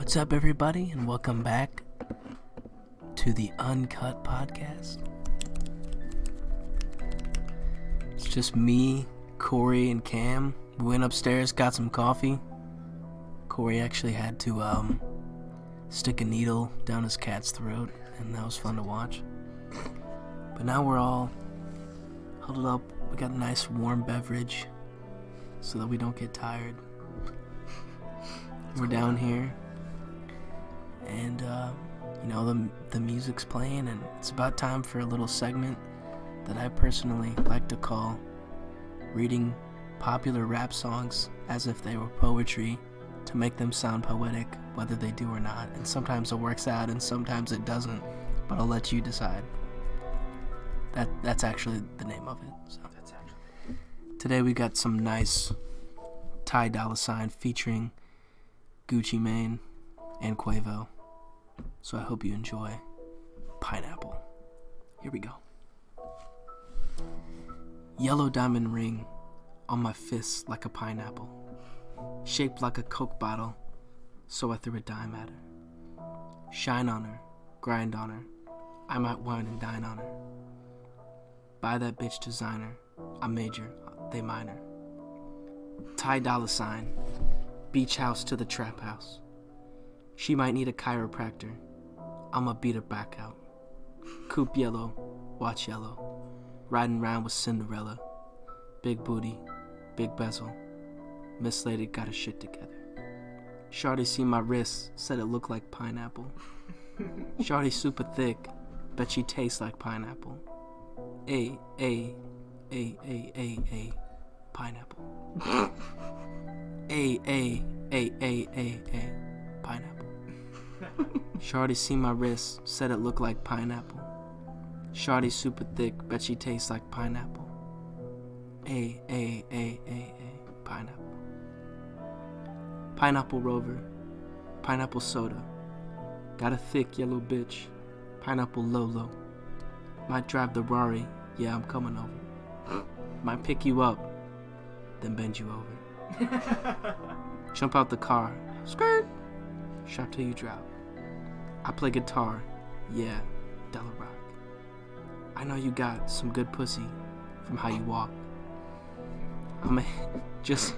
What's up, everybody, and welcome back to the Uncut Podcast. It's just me, Corey, and Cam. We went upstairs, got some coffee. Corey actually had to stick a needle down his cat's throat, and that was fun to watch. But now we're all huddled up. We got a nice warm beverage so that we don't get tired. We're down here, and the music's playing, and it's about time for a little segment that I personally like to call reading popular rap songs as if they were poetry to make them sound poetic, whether they do or not. And sometimes it works out and sometimes it doesn't, but I'll let you decide. That's actually the name of it. So today we got some nice Ty Dolla $ign featuring Gucci Mane and Quavo. So I hope you enjoy Pineapple. Here we go. Yellow diamond ring on my fist like a pineapple, shaped like a Coke bottle, so I threw a dime at her. Shine on her, grind on her, I might wine and dine on her. Buy that bitch designer, I major, they minor. Ty Dolla $ign, beach house to the trap house. She might need a chiropractor, I'ma beat her back out. Coupe yellow, watch yellow, riding round with Cinderella. Big booty, big bezel, Miss Lady got her shit together. Shawty seen my wrist, said it looked like pineapple. Shawty super thick, bet she tastes like pineapple. A, pineapple. A, pineapple. Shawty seen my wrist, said it looked like pineapple. Shawty super thick, bet she tastes like pineapple. A, pineapple. Pineapple Rover, pineapple soda. Got a thick yellow bitch, pineapple Lolo. Might drive the Rari, yeah, I'm coming over. Might pick you up, then bend you over. Jump out the car, skirt, shop till you drop. I play guitar, yeah, Della Rock. I know you got some good pussy from how you walk. I'ma just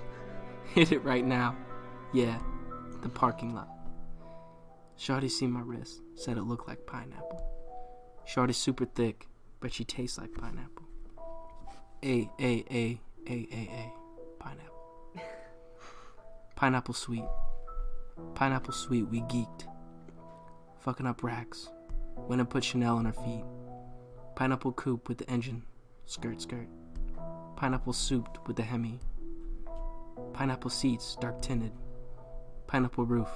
hit it right now, yeah, the parking lot. Shawty seen my wrist, said it looked like pineapple. Shawty super thick, but she tastes like pineapple. A, pineapple. Pineapple sweet. Pineapple sweet, we geeked. Fucking up racks. Went and put Chanel on her feet. Pineapple coupe with the engine. Skirt, skirt. Pineapple souped with the Hemi. Pineapple seats, dark tinted. Pineapple roof.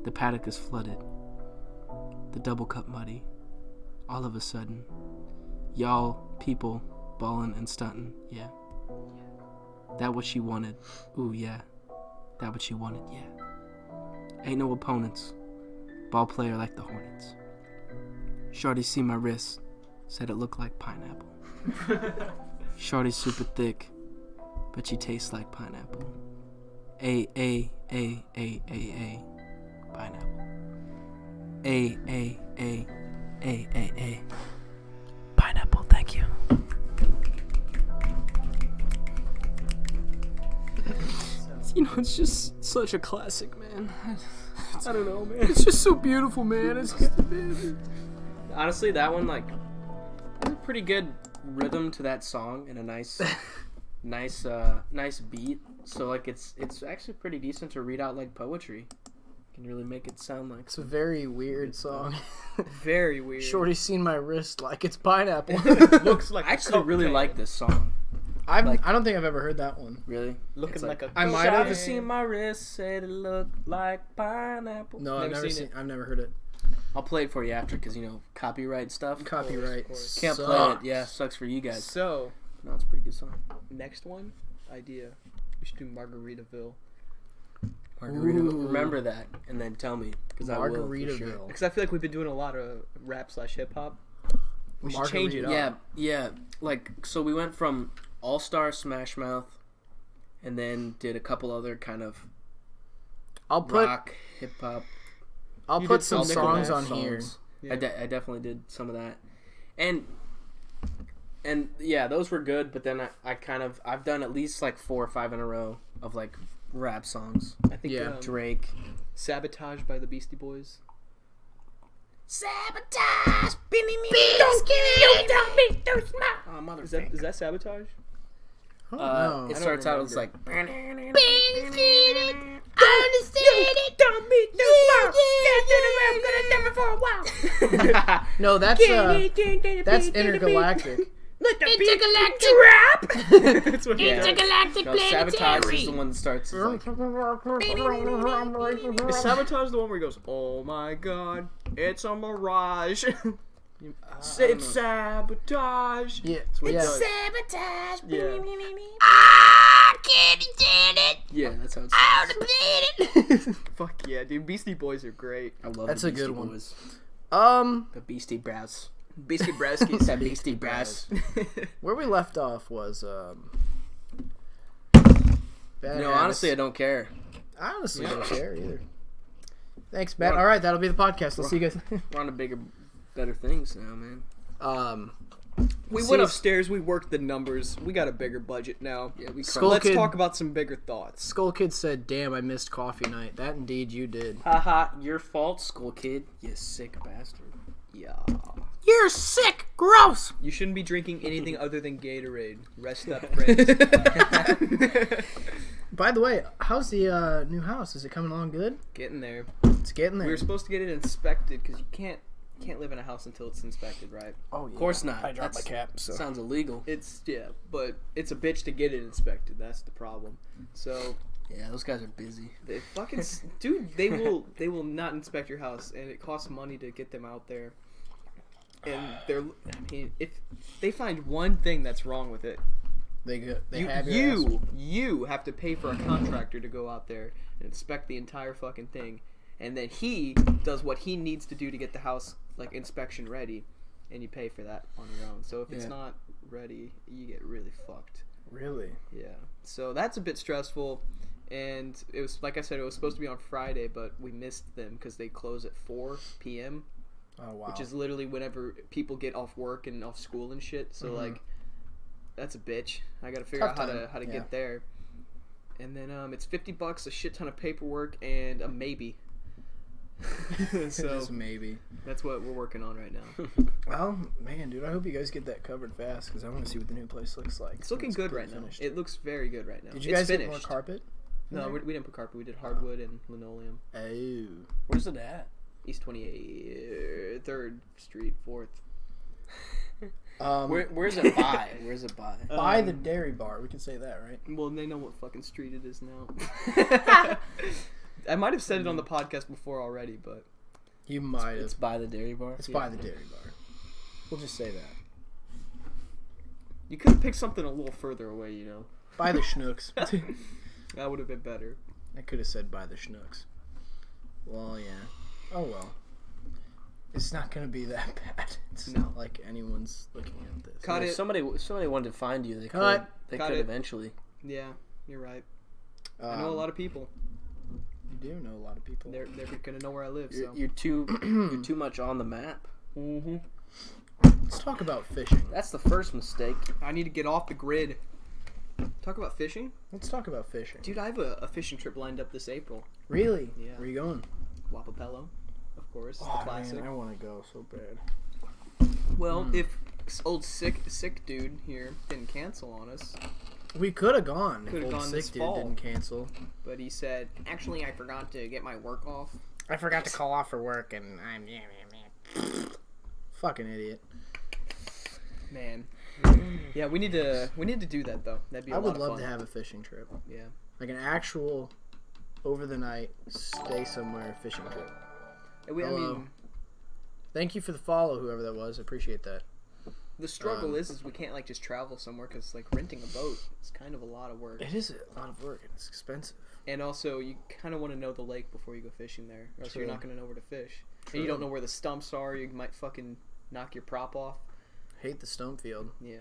The paddock is flooded. The double cup muddy. All of a sudden. Y'all, people, ballin' and stuntin', yeah. That what she wanted, ooh yeah. That what she wanted, yeah. Ain't no opponents. Ball player like the Hornets. Shorty see my wrist, said it looked like pineapple. Shorty super thick, but she tastes like pineapple. A, pineapple. A, pineapple, thank you. You know, it's just such a classic, man. I don't know, man. It's just so beautiful, man. It's just, honestly, that one, like, has a pretty good rhythm to that song and a nice beat. So, like, it's actually pretty decent to read out like poetry. You can really make it sound like... It's a very weird song. Very weird. Shorty seen my wrist like it's pineapple. Looks like I actually really like this song. I don't think I've ever heard that one. Really? Looking like I might have seen my wrist, said it looked like pineapple. No, I've never heard it. I'll play it for you after, because, you know, copyright stuff. Copyright. Can't sucks. play it. Yeah, sucks for you guys. So, no, it's a pretty good song. next one, idea. We should do Margaritaville. Margaritaville. Remember that, and then tell me, because I will for sure. Because I feel like we've been doing a lot of rap / hip hop. We should change it up. Yeah. Like, so we went from All Star Smash Mouth, and then did a couple other kind of I'll put rock, hip hop. I'll You put did some some songs Nickelback on here. Yeah. I definitely did some of that, and yeah, those were good. But then I've done at least like 4 or 5 in a row of like rap songs. I think Yeah. Drake. Sabotage by the Beastie Boys. Sabotage! Oh, mother. Is that Sabotage? Oh, It no. don't starts out as like. No, that's Intergalactic. That's what No, Sabotage is the one that starts as like. Is Sabotage the one where he goes, "Oh my God, it's a mirage"? It's sabotage. Yeah, what yeah. it does. Sabotage! Yeah. I can't stand it! Yeah, that's how it's. Out of it! Fuck yeah, dude. Beastie Boys are great. I love That's the a good Beastie one. Boys. Um, The Beastie Brass. Beastie Browskies. That Beastie Brass. where we left off was Bad No, Habits. honestly, I don't care. I honestly don't care either. Thanks, Matt. All right, that'll be the podcast. We'll see you guys. We're on to bigger, better things now, man. We See went if- upstairs. We worked the numbers. We got a bigger budget now. Yeah, we Skull Let's Kid- talk about some bigger thoughts. Skull Kid said, "Damn, I missed coffee night." That indeed you did. Haha, your fault, Skull Kid. You sick bastard. Yeah. You're sick! Gross! You shouldn't be drinking anything other than Gatorade. Rest up, friends. By the way, how's the new house? Is it coming along good? Getting there. It's getting there. We were supposed to get it inspected because you can't live in a house until it's inspected, right? Oh, yeah. Of course not. I dropped my That's- cap. So Sounds illegal. It's but it's a bitch to get it inspected. That's the problem. So Yeah, those guys are busy. they fucking dude, they will not inspect your house, and it costs money to get them out there. And if they find one thing that's wrong with it, they you have your ass. you have to pay for a contractor to go out there and inspect the entire fucking thing, and then he does what he needs to do to get the house like inspection ready, and you pay for that on your own. So if it's Yeah. not ready, you get really fucked. Really? Yeah. So that's a bit stressful, and it was like I said, it was supposed to be on Friday, but we missed them because they close at 4 p.m. Oh wow. which is literally whenever people get off work and off school and shit. So like, that's a bitch. I gotta figure Tough out time. how to Yeah. get there. And then it's $50, a shit ton of paperwork, and a maybe. So Just maybe. that's what we're working on right now. Well, man, dude, I hope you guys get that covered fast because I want to see what the new place looks like. It's looking good right now. finished. It looks very good right now. Did you It's guys finished. get more carpet? No, we didn't put carpet. We did hardwood and linoleum. Oh. Where's it at? East 28th, 3rd Street, 4th. Where's it by? Where's it by? By the dairy bar. We can say that, right? Well, they know what fucking street it is now. I might have said it on the podcast before already, but You might have. It's by the dairy bar. It's by the dairy bar. We'll just say that. you could have picked something a little further away, you know. By the Schnooks. That would have been better. I could have said by the Schnooks. Well, yeah. Oh well. It's not gonna be that bad. It's not like anyone's looking at this. Cut If it. somebody wanted to find you, they Cut. could. They Cut could it. eventually. Yeah, you're right. I know a lot of people. You do know a lot of people. They're gonna know where I live. So. You're too much on the map. Mm-hmm. Let's talk about fishing. That's the first mistake. I need to get off the grid. Talk about fishing, Let's talk about fishing. dude. I have a fishing trip lined up this April. Really? Yeah. Where you going? Wapapello, of course, the Oh, classic. man, I want to go so bad. Well, if old sick dude here didn't cancel on us, We could have gone if Coulda old gone sick this dude fall. didn't cancel. but he said, actually, I forgot to get my work off. I forgot to call off for work, and I'm fucking idiot. Man. Yeah, we need to do that though. That'd be a I lot would of love fun. to have a fishing trip, Yeah. like an actual over the night, stay somewhere fishing trip. I Hello. mean, Thank you for the follow, whoever that was. I appreciate that. the struggle is we can't like just travel somewhere because like renting a boat is kind of a lot of work, It is a lot of work and it's expensive. and also you kind of want to know the lake before you go fishing there, or else you're True. not gonna know where to fish. True. And you don't know where the stumps are. You might fucking knock your prop off. Hate the stump field. Yeah.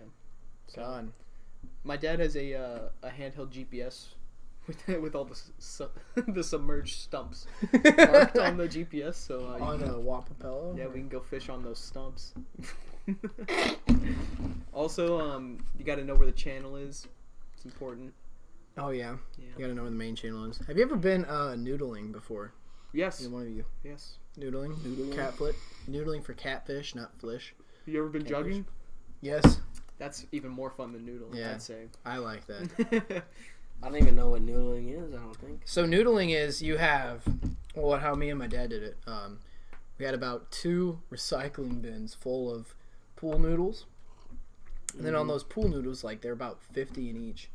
God. My dad has a handheld GPS with all the submerged stumps marked on the GPS. So On a Wapapello? yeah, we can go fish on those stumps. Also, you got to know where the channel is. It's important. Oh, yeah. Yeah. You gotta know where the main channel is. Have you ever been noodling before? Yes. Either one of you? Yes. Noodling? Catfoot? Noodling for catfish, not fish. You ever been Catfish. jugging? Yes. That's even more fun than noodling, Yeah. I'd say. I like that. I don't even know what noodling is. I don't think. So noodling is you have, well, how me and my dad did it. We had about 2 recycling bins full of pool noodles, and then on those pool noodles, like they're about 50 in each.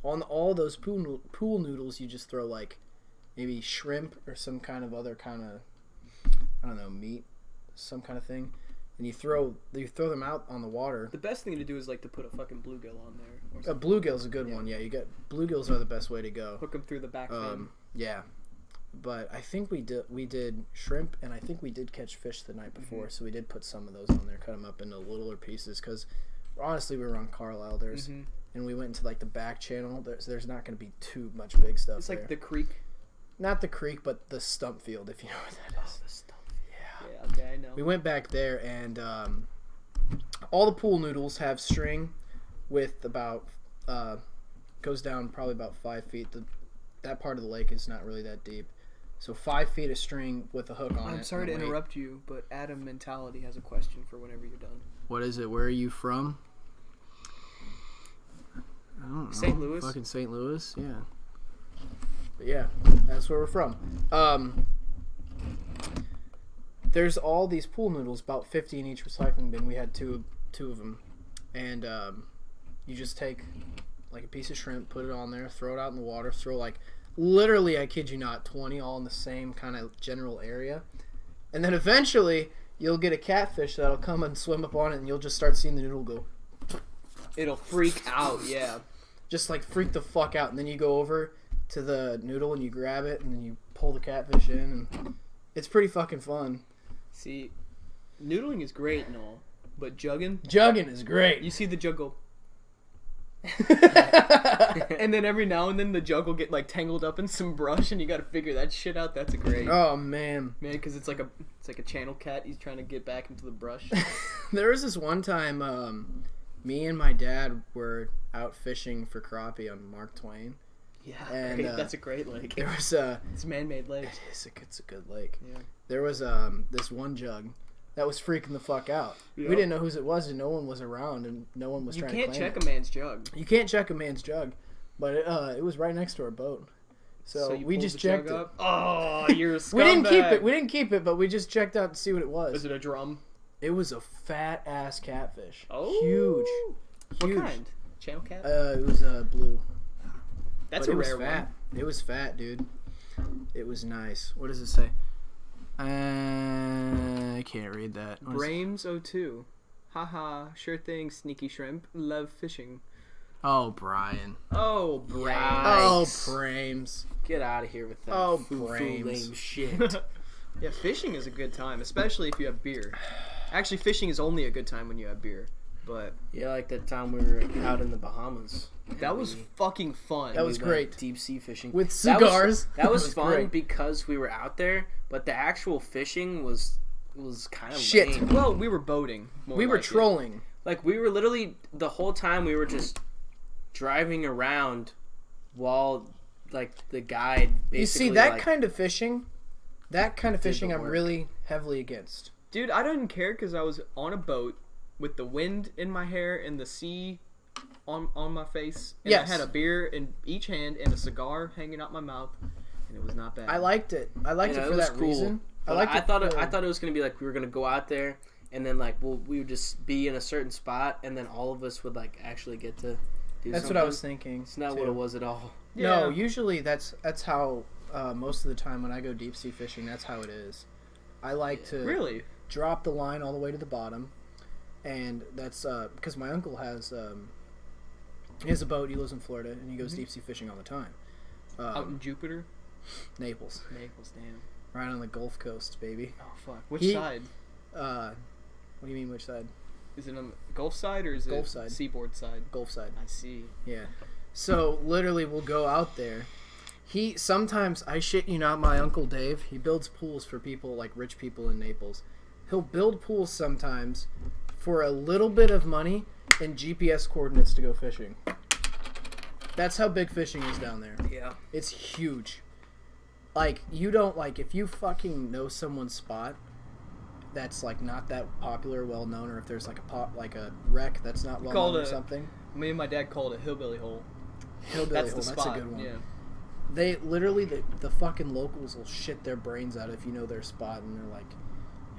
On all those pool noodles, you just throw like maybe shrimp or some kind of other kind of, I don't know, meat, some kind of thing, and you throw them out on the water. The best thing to do is like to put a fucking bluegill on there. Or A something. bluegill's a good one. Yeah, you get bluegills are the best way to go. Hook them through the back fin. Yeah, but I think we did shrimp, and I think we did catch fish the night before, so we did put some of those on there, cut them up into littler pieces, because honestly we were on Carlisle, and we went into like the back channel. There's not going to be too much big stuff. It's there. like the creek. Not the creek, but the stump field, if you know what that is. The stuff. Yeah. Yeah, okay, I know. We went back there, and all the pool noodles have string with about goes down probably about 5 feet. That part of the lake is not really that deep, so 5 feet of string with a hook on it. I'm sorry to and interrupt you, but Adam Mentality has a question for whenever you're done. What is it? Where are you from? I don't know. St. Louis. Fucking St. Louis, yeah. But yeah, that's where we're from. There's all these pool noodles, about 50 in each recycling bin. We had two of them, and you just take like a piece of shrimp, put it on there, throw it out in the water, throw like literally, I kid you not, 20 all in the same kind of general area, and then eventually you'll get a catfish that'll come and swim up on it, and you'll just start seeing the noodle go. It'll freak out, yeah. Just like freak the fuck out, and then you go over to the noodle and you grab it, and then you pull the catfish in, and it's pretty fucking fun. See, noodling is great and all, but Jugging is great. you see the jug go, and then every now and then the jug will get like tangled up in some brush, and you got to figure that shit out. That's great, Oh man, because it's like a channel cat. He's trying to get back into the brush. there was this one time me and my dad were out fishing for crappie on Mark Twain. Yeah, And, great. That's a great lake. There was It's a man-made lake. it's a good lake. Yeah. There was this one jug that was freaking the fuck out. Yeah. We didn't know whose it was, and no one was around, and no one was You trying can't to claim check it. a man's jug. You can't check a man's jug, but it was right next to our boat. So you we pulled just the jug checked it. up? Oh, you're a scumbag. We didn't keep it, but we just checked out to see what it was. Was it a drum? It was a fat ass catfish. Oh, Huge. What kind? Channel cat? It was blue. That's But a it was rare fat. one. It was fat, dude. It was nice. What does it say? I can't read that. What is it? Brames02. Haha, sure thing, sneaky shrimp. Love fishing. Oh, Brian. Oh, Brames. Oh, Yikes. Brames. Get out of here with that Oh, foo-foo brains. lame shit. Yeah, fishing is a good time, especially if you have beer. Actually, fishing is only a good time when you have beer. But Yeah, like that time we were out in the Bahamas. that was fucking fun. That was went great. Deep sea fishing With That was- cigars. That was, It fun great. because we were out there, but the actual fishing was kind of Shit. lame. Well, we were boating. More We were like it. trolling. Like we were literally the whole time we were just driving around while like the guide basically You see, that like, kind of fishing, the I'm work. really heavily against. Dude, I didn't care because I was on a boat with the wind in my hair and the sea on my face. And Yes. I had a beer in each hand and a cigar hanging out my mouth, and it was not bad. I liked it. I liked you know, it for was that cool. reason. But liked I it thought for- it was gonna be like we were gonna go out there and then like we would just be in a certain spot and then all of us would like actually get to do That's something. what I was thinking. It's not too. what it was at all. No, Yeah. usually that's how most of the time when I go deep sea fishing, that's how it is. I like to Really? drop the line all the way to the bottom, and that's because my uncle has he has a boat. He lives in Florida, and he goes deep sea fishing all the time. Out in Jupiter? Naples, Naples, damn. right on the Gulf Coast, baby. Oh, fuck. Which He- side? What do you mean, which side? Is it on the Gulf side or is Gulf it side. seaboard side? Gulf side. I see. Yeah. So literally, we'll go out there. Sometimes, I shit you not, my Uncle Dave, he builds pools for people, like rich people in Naples. He'll build pools sometimes for a little bit of money and GPS coordinates to go fishing. That's how big fishing is down there. Yeah. It's huge. Like, you don't, like, if you fucking know someone's spot that's, like, not that popular, well-known, or if there's, like, a wreck that's not well-known or something. Me and my dad called it Hillbilly Hole. Hillbilly That's Hole, the that's spot. a good one. Yeah. They literally, the fucking locals will shit their brains out if you know their spot, and they're like,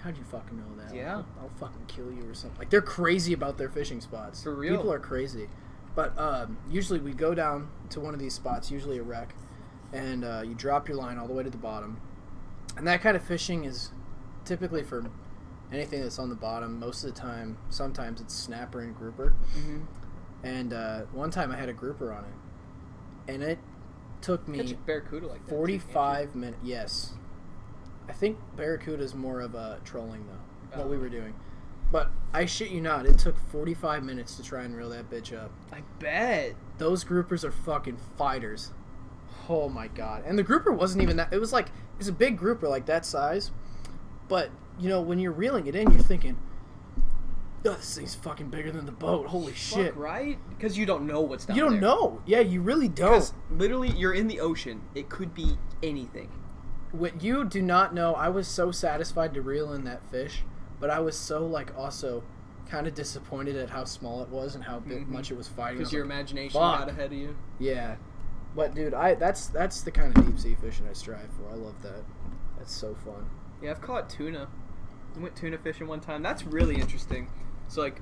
how'd you fucking know that? Yeah. I'll fucking kill you or something. Like, they're crazy about their fishing spots. For real. People are crazy. But usually we go down to one of these spots, usually a wreck, and you drop your line all the way to the bottom. And that kind of fishing is typically for anything that's on the bottom. Most of the time, sometimes it's snapper and grouper. Mm-hmm. And one time I had a grouper on it. And it took me Catch a barracuda like that. 45 minutes. Yes. I think barracuda is more of a trolling, though, what we were doing. But I shit you not, it took 45 minutes to try and reel that bitch up. I bet. Those groupers are fucking fighters. Oh my god. And the grouper wasn't even that. It was a big grouper, like that size. But, you know, when you're reeling it in, you're thinking, oh, this thing's fucking bigger than the boat. Holy shit. Fuck, right? Because you don't know what's down You there. don't know. Yeah, you really don't. Because literally, you're in the ocean. It could be anything. What you do not know, I was so satisfied to reel in that fish, but I was so, like, also kind of disappointed at how small it was and how much it was fighting. Because your like, imagination fuck. got ahead of you. Yeah. But, dude, that's the kind of deep sea fishing I strive for. I love that. That's so fun. Yeah, I've caught tuna. I went tuna fishing one time. That's really interesting. So, like,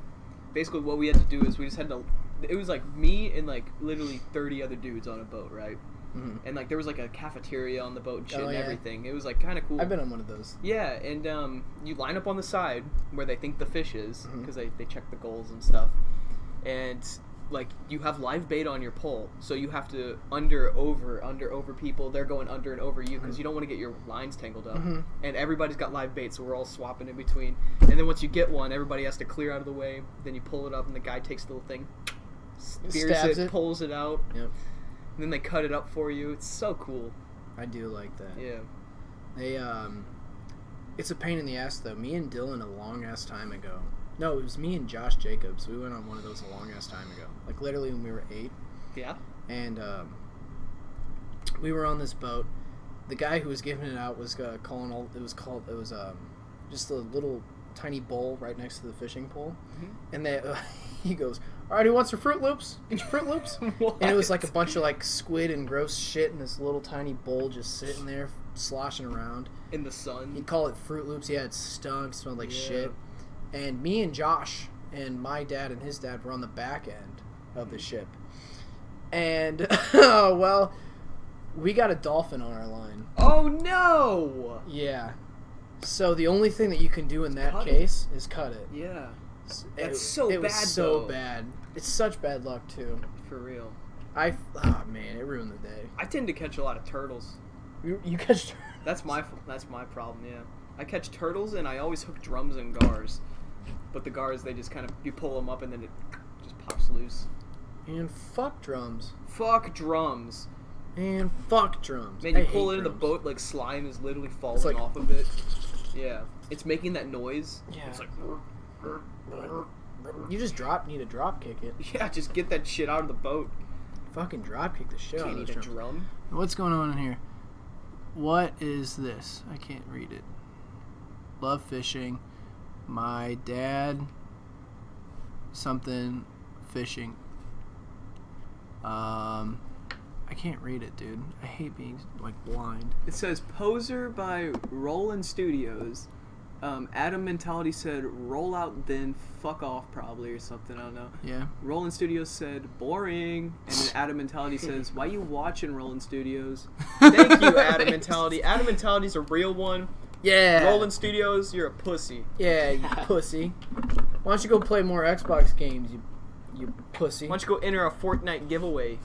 basically what we had to do is we just had to... It was, like, me and, like, literally 30 other dudes on a boat, right? Mm-hmm. And, like, there was, like, a cafeteria on the boat and shit and yeah. everything. It was, like, kind of cool. I've been on one of those. Yeah, and you line up on the side where they think the fish is, because they check the gulls and stuff. And, like, you have live bait on your pole, so you have to under, over people. They're going under and over you, because you don't want to get your lines tangled up. Mm-hmm. And everybody's got live bait, so we're all swapping in between. And then once you get one, everybody has to clear out of the way. Then you pull it up, and the guy takes the little thing, spears Stabs it, it. pulls it out, Yep. and then they cut it up for you. It's so cool. I do like that. Yeah. They, it's a pain in the ass, though. Me and Dylan a long-ass time ago. No, it was me and Josh Jacobs. We went on one of those a long-ass time ago. Like, literally when we were 8. Yeah? And, we were on this boat. The guy who was giving it out was calling all... It was just a little tiny bowl right next to the fishing pole. Mm-hmm. And he goes, all right, who wants your Fruit Loops? Get your Fruit Loops? And it was like a bunch of, like, squid and gross shit in this little tiny bowl just sitting there sloshing around. In the sun. He'd call it Fruit Loops. Yeah, it stunk, smelled like Yeah. shit. And me and Josh and my dad and his dad were on the back end of the ship. And, well, we got a dolphin on our line. Oh, no! Yeah. So the only thing that you can do in that cut case is cut it. Yeah. It was bad, so though. bad. It's such bad luck, too. For real. Oh, man, it ruined the day. I tend to catch a lot of turtles. You catch... That's my problem, yeah. I catch turtles, and I always hook drums and gars. But the gars, they just kind of... You pull them up, and then it just pops loose. And fuck drums. Fuck drums. And fuck drums. Man, you I pull hate it in the drums. boat, like slime is literally falling like- off of it. Yeah. It's making that noise. Yeah. It's like... You just need to drop kick it. Yeah, just get that shit out of the boat. Fucking drop kick the shit out Can't of eat those a drums. drum. What's going on in here? What is this? I can't read it. Love fishing. My dad. Something fishing. I can't read it, dude. I hate being like blind. It says Poser by Roland Studios. Adam Mentality said roll out then fuck off probably or something, I don't know. Yeah. Roland Studios said boring, and then Adam Mentality says why you watching Roland Studios? Thank you, Adam Mentality. Adam Mentality's a real one. Yeah. Roland Studios, you're a pussy. Yeah, you pussy. Why don't you go play more Xbox games, you pussy. Why don't you go enter a Fortnite giveaway?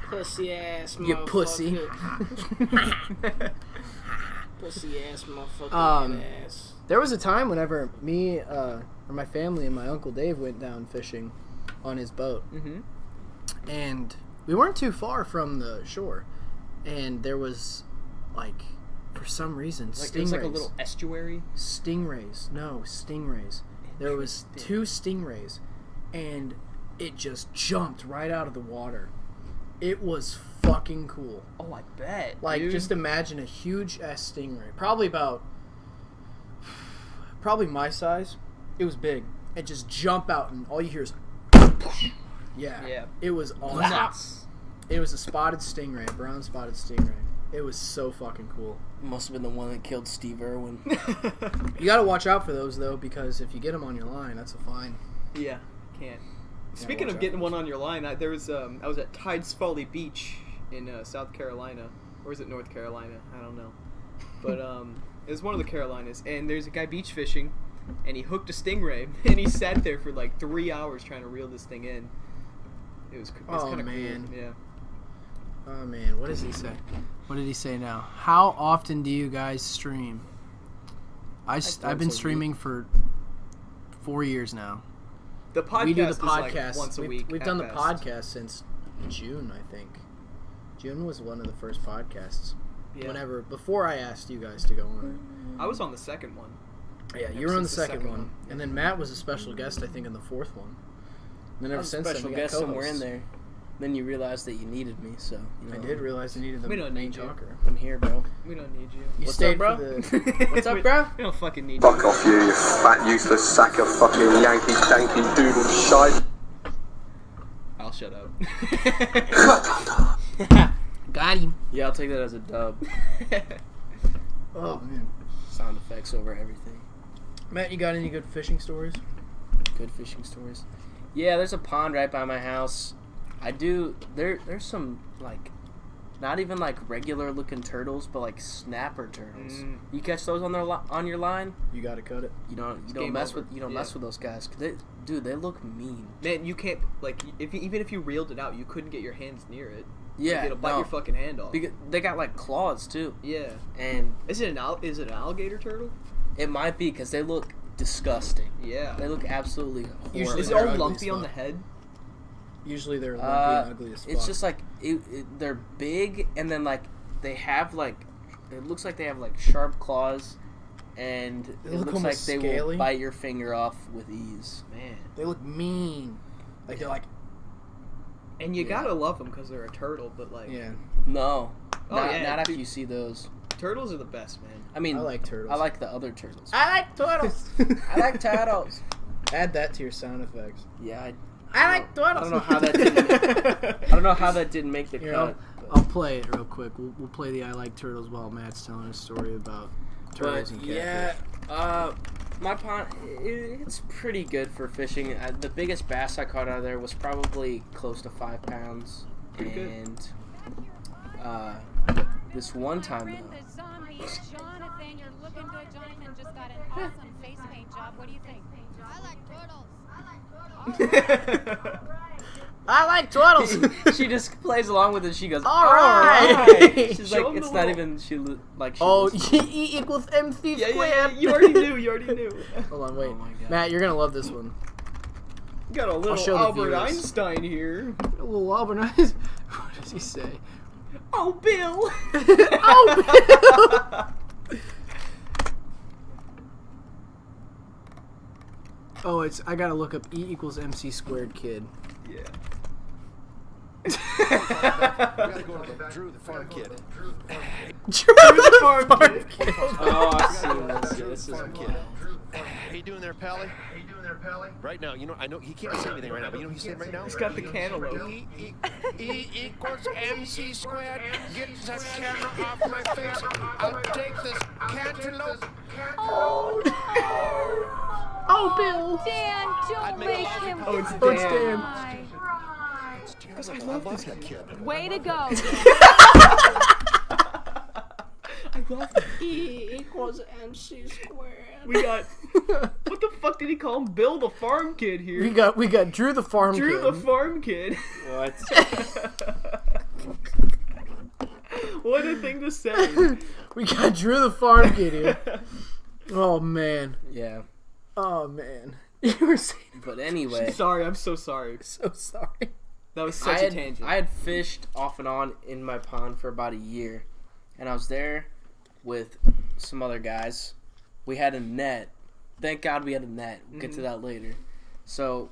Pussy ass You pussy. Pussy ass motherfucking ass. There was a time whenever me or my family and my Uncle Dave went down fishing on his boat. Mm-hmm. And we weren't too far from the shore. And there was, like, for some reason, Like stingrays. it was like a little estuary. Stingrays. No, stingrays. There was 2 stingrays. And it just jumped right out of the water. It was fucking cool. Oh, I bet. Like, dude. just imagine a huge ass stingray. Probably my size. It was big. It just jump out and all you hear is yeah. It was awesome. It was a spotted stingray, a brown spotted stingray. It was so fucking cool. Must have been the one that killed Steve Irwin. You gotta watch out for those though, because if you get them on your line, that's a fine. Yeah, can't. Speaking of getting one on your line, I was at Tides Folly Beach in South Carolina, or is it North Carolina? I don't know, but it was one of the Carolinas, and there's a guy beach fishing, and he hooked a stingray, and he sat there for like 3 hours trying to reel this thing in. It was kind of man. cool. Yeah. Oh man, what does he say? What did he say now? How often do you guys stream? I've been streaming for 4 years now. The podcast We do the is podcast like once a week. We've at done the best. podcast since June, I think. June was one of the first podcasts. Yeah. Before I asked you guys to go on I was on the second one. it. Yeah, you were on the second one. And then Matt was a special guest, I think, in the fourth one. And then I ever was a since then, special we got guest somewhere in co-hosts. there. Then you realized that you needed me, so I did realize I needed the We don't main need you. talker. I'm here, bro. We don't need you. You What's stayed up, bro? for the... What's up, bro? We don't fucking need Fuck you. off you fat useless sack of fucking Yankee danky doodle shite. I'll shut up. Got him. Yeah, I'll take that as a dub. Oh, man. Sound effects over everything. Matt, you got any good fishing stories? Good fishing stories. Yeah, there's a pond right by my house. I do. There's some like, not even like regular looking turtles, but like snapper turtles. You catch those on on your line. You got to cut it. You don't game mess over. with mess with those guys. 'Cause they look mean. Man, you can't even if you reeled it out, you couldn't get your hands near it. Yeah, Like, it'll bite your fucking hand off. Because they got like claws too. Yeah. And Is it an alligator turtle? it might be because they look disgusting. Yeah. They look absolutely horrible. Usually Is it they're all ugly lumpy as on the fuck. head? Usually they're lumpy and ugly as fuck. It's just like they're big, and then like they have like it looks like they have like sharp claws, and They it look looks like almost they scaly. will bite your finger off with ease. Man. They look mean. Like they're like, And you gotta love them because they're a turtle, but like yeah. No, Oh, not, yeah, not after dude. you see those. turtles are the best, man. I mean, I like turtles. I like the other turtles. I like turtles. I like turtles. Add that to your sound effects. Yeah, I like turtles. I don't know how that didn't. I don't know how that didn't make the You cut. know, I'll play it real quick. We'll play the I like turtles while Matt's telling a story about turtles But and catfish. yeah, my pond, it's pretty good for fishing. The biggest bass I caught out of there was probably close to 5 pounds. Pretty good. And this one time though, Jonathan, you're looking good. Jonathan just got an awesome face paint job. What do you think? I like turtles. I like turtles. she just plays along with it. She goes, All "All right." right." She's Show like, 'em it's the not little- even. She like. She Oh, looks- E equals MC Yeah, squared. you already knew. You already knew. Hold on, wait. Oh my God. Matt, you're gonna love this one. Got a show little the Albert viewers. Einstein here. A little Auburn eyes. What does he say? Oh, Bill. Oh, Bill. Oh, I gotta look up E equals MC squared kid. Yeah. We gotta go to Drew the farm kid. Drew the farm kid. Oh, I've seen this. Yeah, this is Farm kid. wild. How you doing there, Pally? Right now, you know, I know he can't say anything right now, but you know what he's saying right now? He's got the cantaloupe. E equals MC squared. Get that camera off my face. I'll take this cantaloupe. Oh, Bill. Dan, I'd don't make a make lot of- him Oh, it's Dan. cry. Because I love that kid. Way to go. I love that. E equals MC squared. We got. What the fuck did he call him? Bill the farm kid here. We got Drew the farm Drew kid. the farm kid. What? What a thing to say. We got Drew the farm kid here. Oh man. Yeah. Oh man. You were saying. But anyway. Sorry, I'm so sorry. So sorry. That was such a tangent. I had fished off and on in my pond for about a year. And I was there with some other guys. We had a net. Thank God we had a net. We'll get to that later. So,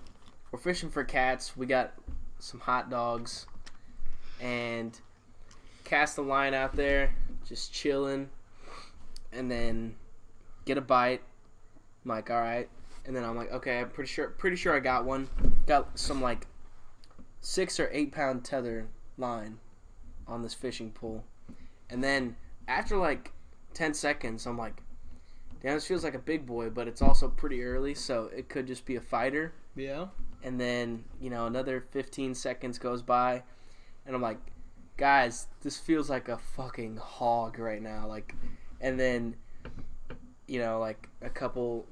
we're fishing for cats. We got some hot dogs. And cast the line out there. Just chilling. And then get a bite. I'm like, alright. And then I'm like, okay, I'm pretty sure I got one. Got some like 6 or 8 pound tether line on this fishing pole. And then after like 10 seconds, I'm like, damn, this feels like a big boy, but it's also pretty early, so it could just be a fighter. Yeah. And then, another 15 seconds goes by, and I'm like, guys, this feels like a fucking hog right now. Like, and then, like a couple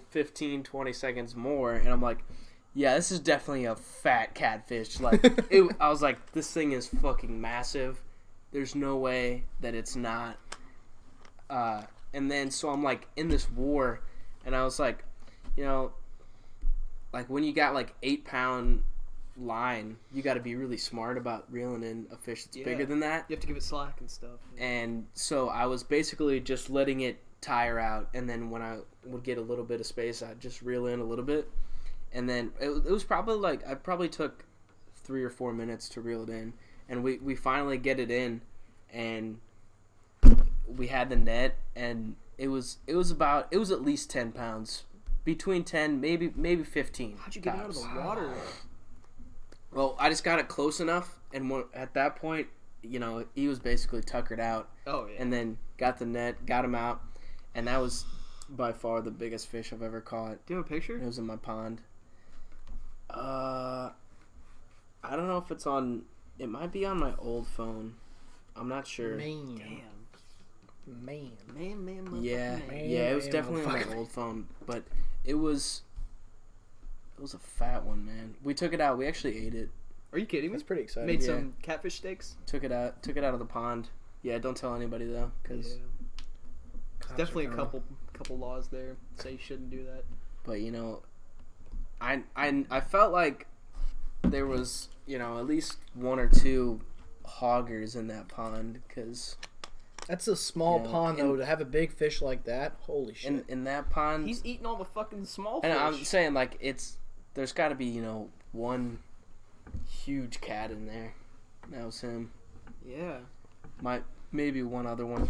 15, 20 seconds more, and I'm like, yeah, this is definitely a fat catfish. Like, I was like, this thing is fucking massive. There's no way that it's not. And then, so I'm like in this war, and I was like, like when you got like 8 pound line, you got to be really smart about reeling in a fish that's bigger than that. You have to give it slack and stuff. And so I was basically just letting it tire out, and then when I would get a little bit of space, I'd just reel in a little bit. And then it was probably like, I probably took 3 or 4 minutes to reel it in. And we finally get it in, and we had the net, and it was at least 10 pounds, between 10, maybe 15. How'd you get out of the water? Well, I just got it close enough, and at that point, he was basically tuckered out. Oh yeah. And then got the net, got him out, and that was by far the biggest fish I've ever caught. Do you have a picture? It was in my pond. I don't know if it's on. It might be on my old phone. I'm not sure. Man. Damn. Man. Yeah, Man, it was definitely on my motherfucker. old phone, but it was a fat one, man. We took it out. We actually ate it. Are you kidding me? That's pretty exciting. Made Yeah. some catfish steaks. Took it out of the pond. Yeah, don't tell anybody though, because. There's definitely a couple laws there say you shouldn't do that. But I felt like there was at least 1 or 2 hoggers in that pond, because That's a small pond, though. To have a big fish like that, holy shit. in that pond, He's eating all the fucking small fish. and I'm saying like there's got to be one huge cat in there. That was him. Yeah. Maybe one other one.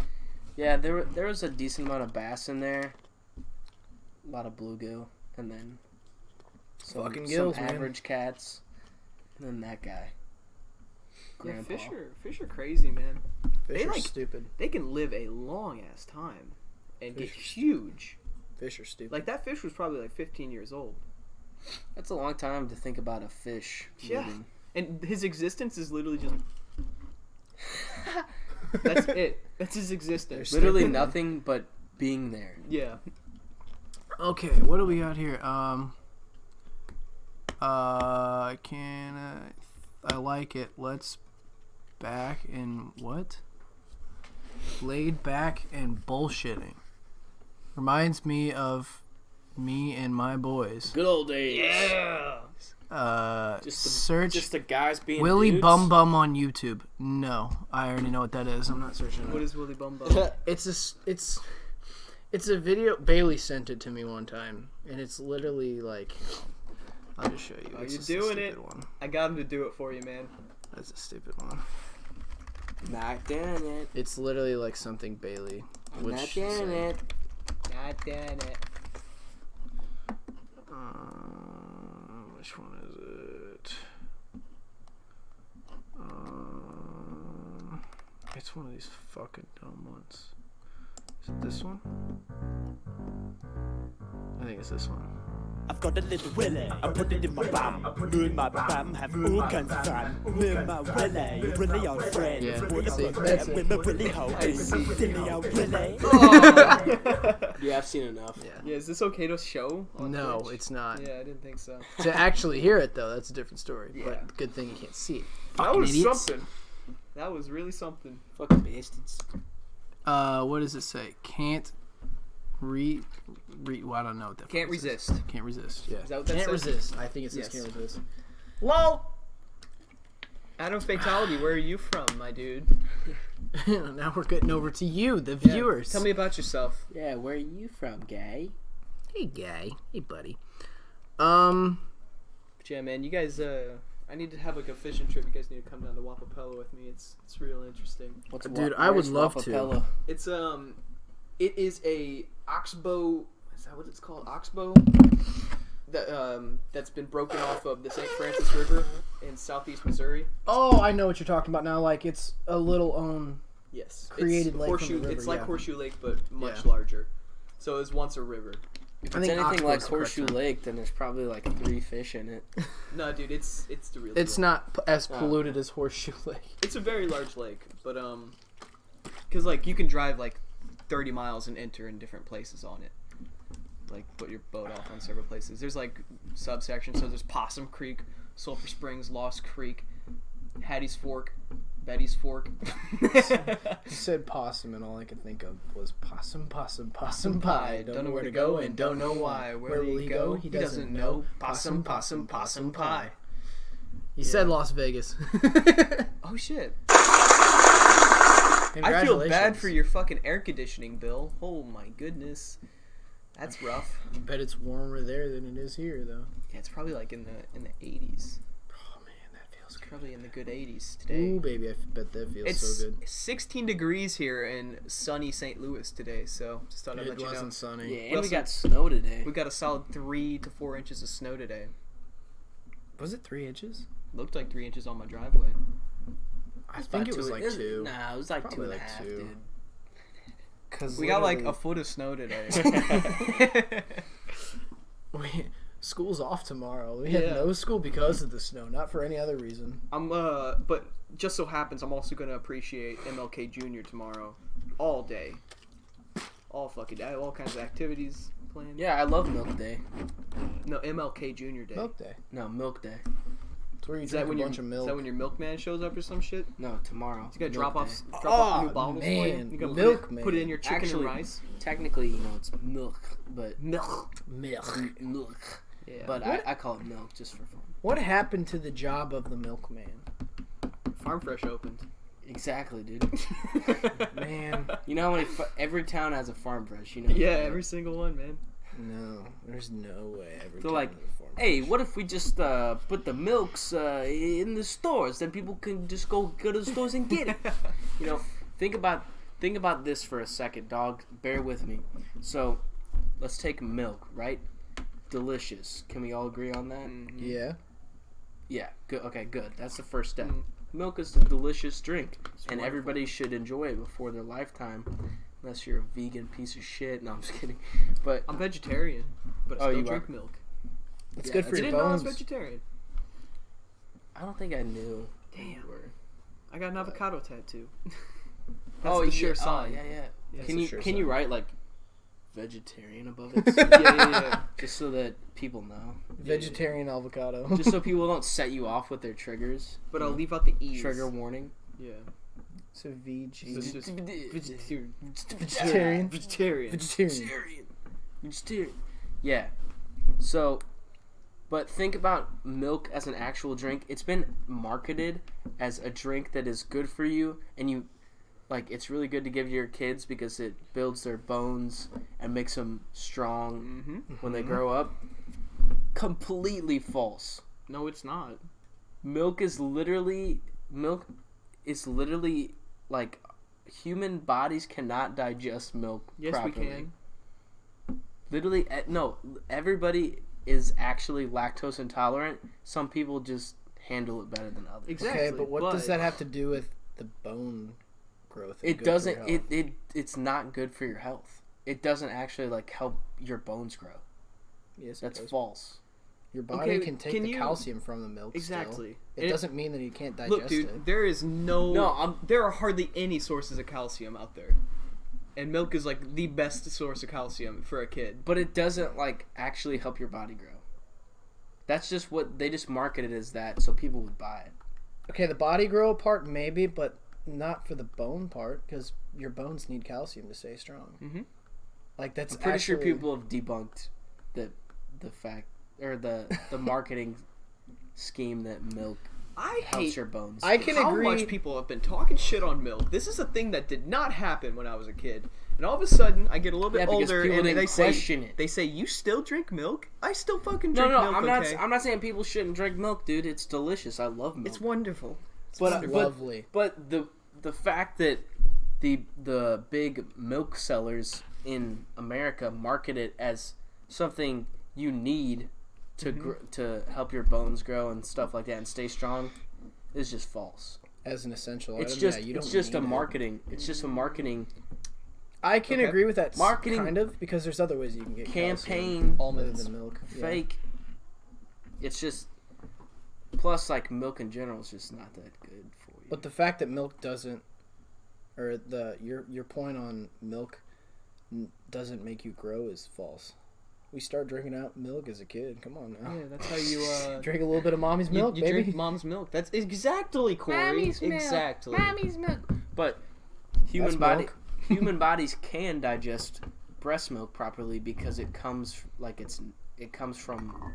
Yeah, there was a decent amount of bass in there. A lot of bluegill, and then some gills, man. average cats, and then that guy. Yeah, Grandpa. fish are crazy, man. Fish They are stupid. They can live a long ass time and get Fish are huge. Fish are stupid. Like that fish was probably like 15 years old. That's a long time to think about a fish Yeah. living. And his existence is literally just that's it. That's his existence. Literally nothing but being there. Yeah. Okay, what do we got here? I like it. Let's back and what? Laid back and bullshitting. Reminds me of me and my boys. Good old days. Yeah. Search Just the guys being Willy dudes. Bum Bum on YouTube. No, I already know what that is. I'm not searching What it. is Willy Bum Bum? It's a video. Bailey sent it to me one time, and it's literally like, I'll just show you. Oh, It's you're just a doing stupid it. One. I got him to do it for you, man. That's a stupid one. Not doing it. It's literally like something Bailey. Not doing it. God damn it. Which one is it? It's one of these fucking dumb ones. Is it this one? I think it's this one. I've got a little willy, I put it in my bum. Me and my bum have all kinds of fun. Me and my willy, really old friends. Yeah, Wanna see, put that's that it. with my willy hole. Silly old willy. Yeah, I've seen enough. Yeah. Yeah, is this okay to show? on No, Twitch? it's not. Yeah, I didn't think so. To actually hear it though, that's a different story. Yeah. But good thing you can't see it. That Fucking was idiots. something. That was really something. Fucking bastards. What does it say? Can't well, I don't know what that Can't fucking says. resist. Can't resist. Yeah. Is that what that Can't says? resist. I think it says Yes. can't resist. LOL. Adam's Fatality, where are you from, my dude? Now we're getting over to you, the viewers. Tell me about yourself. Yeah, where are you from, guy? Hey, guy. Hey, buddy. But yeah, man, you guys, I need to have like a fishing trip. You guys need to come down to Wapapella with me. It's real interesting. Dude, I would love to. It's it is a oxbow. Is that what it's called? Oxbow. That's been broken off of the St. Francis River in southeast Missouri. Oh, I know what you're talking about now. Like, it's a little Yes, created it's lake Horseshoe. from the river, It's like yeah. Horseshoe Lake, but much Yeah. larger. So it was once a river. If I it's think anything like Oxbow's the correct Horseshoe term. Lake, then there's probably like 3 fish in it. No, dude, it's the real. It's deal. not as polluted as Horseshoe Lake. It's a very large lake, but because like you can drive like 30 miles and enter in different places on it. Like put your boat off on several places. There's like subsections. So there's Possum Creek, Sulphur Springs, Lost Creek, Hattie's Fork, Betty's Fork. You said possum, and all I could think of was possum pie. Don't know where to go and don't know why. Where will he go? He doesn't know. Possum pie. You said Las Vegas. Oh shit! I feel bad Congratulations. for your fucking air conditioning bill. Oh my goodness, that's rough. I bet it's warmer there than it is here, though. Yeah, it's probably like in the 80s. Oh man, that feels good. Probably in the good 80s today. Ooh, baby, I bet that feels It's so good. 16 degrees here in sunny St. Louis today, so just thought I'd It let you know. wasn't sunny. Yeah, and Well, we so- got snow today. We got a solid 3 to 4 inches of snow today. Was it 3 inches? Looked like 3 inches on my driveway. I think it was like 2. Nah, it was like Probably 2.5, like 2. dude. Cause We got like literally- a foot of snow today. School's off tomorrow. We have Yeah. no school because of the snow, not for any other reason. But just so happens I'm also gonna appreciate MLK Jr. tomorrow, all day, all fucking day, all kinds of activities planned. Yeah, I love Milk Day. No, MLK Jr. Day. Milk Day. No, Milk Day. It's where you Is that drink when a your bunch of milk. Is that when your milkman shows up or some shit? No, tomorrow. He's gonna Milk drop Day. off new bottles for you. man, You gonna milkman. put it in your chicken Actually, and rice. Technically, you know, it's milk, but Milk. milk. Yeah. But What? I call it milk just for fun. What happened to the job of the milkman? Farm Fresh opened. Exactly, dude. Man, You know how many every town has a farm fresh, you know? Yeah, every single one, man. no, there's no way. So like, hey, what if we just put the milks in the stores? Then people can just go to the stores and get it. You know, think about this for a second, dog. Bear with me. So, let's take milk, right? Delicious. Can we all agree on that? Yeah. Yeah. Good. Okay. Good. That's the first step. Mm. Milk is a delicious drink, and wonderful. everybody should enjoy it before their lifetime, unless you're a vegan piece of shit. No, I'm just kidding. But I'm vegetarian, but I Oh, still you drink are? milk. It's Yeah, good for You your didn't know I was bones. vegetarian. I don't think I knew. Damn. you were. I got an avocado tattoo. That's Oh, the yeah, sure oh, sign. yeah, yeah. That's Can a you sure can you sign. write like vegetarian above it? Yeah. Just so that people know. Vegetarian avocado. Just so people don't set you off with their triggers. But I'll leave out the E's. Trigger warning. Yeah. So VG. It's just vegetarian. Vegetarian. Vegetarian. Vegetarian. Vegetarian. Yeah. So, but think about milk as an actual drink. It's been marketed as a drink that is good for you, and you, like, it's really good to give to your kids because it builds their bones and makes them strong when they grow up. Completely false. No, it's not. Milk is literally like human bodies cannot digest milk Yes, properly. we can. Literally, no. Everybody is actually lactose intolerant. Some people just handle it better than others. Exactly. Okay, but what does that have to do with the bone growth? and It good for doesn't. your health? It's not good for your health. It doesn't actually like help your bones grow. Yes, it That's does. false. Your body Okay, can take can the you- calcium from the milk. Exactly. Still. It doesn't mean that you can't digest Look, dude, it. there is No, there are hardly any sources of calcium out there. And milk is like the best source of calcium for a kid. But it doesn't like actually help your body grow. That's just what they just marketed as that, so people would buy it. Okay, the body grow part maybe, but not for the bone part, because your bones need calcium to stay strong. Mm-hmm. Like that's I'm pretty sure actually- people have debunked the fact or the marketing scheme that milk I helps hate your bones. I can how agree. much people have been talking shit on milk. This is a thing that did not happen when I was a kid. And all of a sudden, I get a little bit Yeah, because older, people and didn't they question say, it. "They say you still drink milk? I still fucking No, drink no, milk." I'm not saying people shouldn't drink milk, dude. It's delicious. I love milk. It's wonderful. but lovely. But the fact that the big milk sellers in America market it as something you need to to help your bones grow and stuff like that and stay strong is just false. As an essential It's item, just you don't it's just need a it. marketing. It's just a marketing I can agree with that Marketing- kind of, because there's other ways you can get campaign calcium other than milk. Yeah. fake. It's just plus like milk in general is just not that good for you. But the fact that milk doesn't, or your point on milk doesn't make you grow is false. We start drinking out milk as a kid. Come on now. Yeah, that's how you Drink a little bit of mommy's milk, you baby. drink mom's milk. That's exactly, Corey. Exactly. Mommy's milk. But That's milk. human bodies can digest breast milk properly because it comes from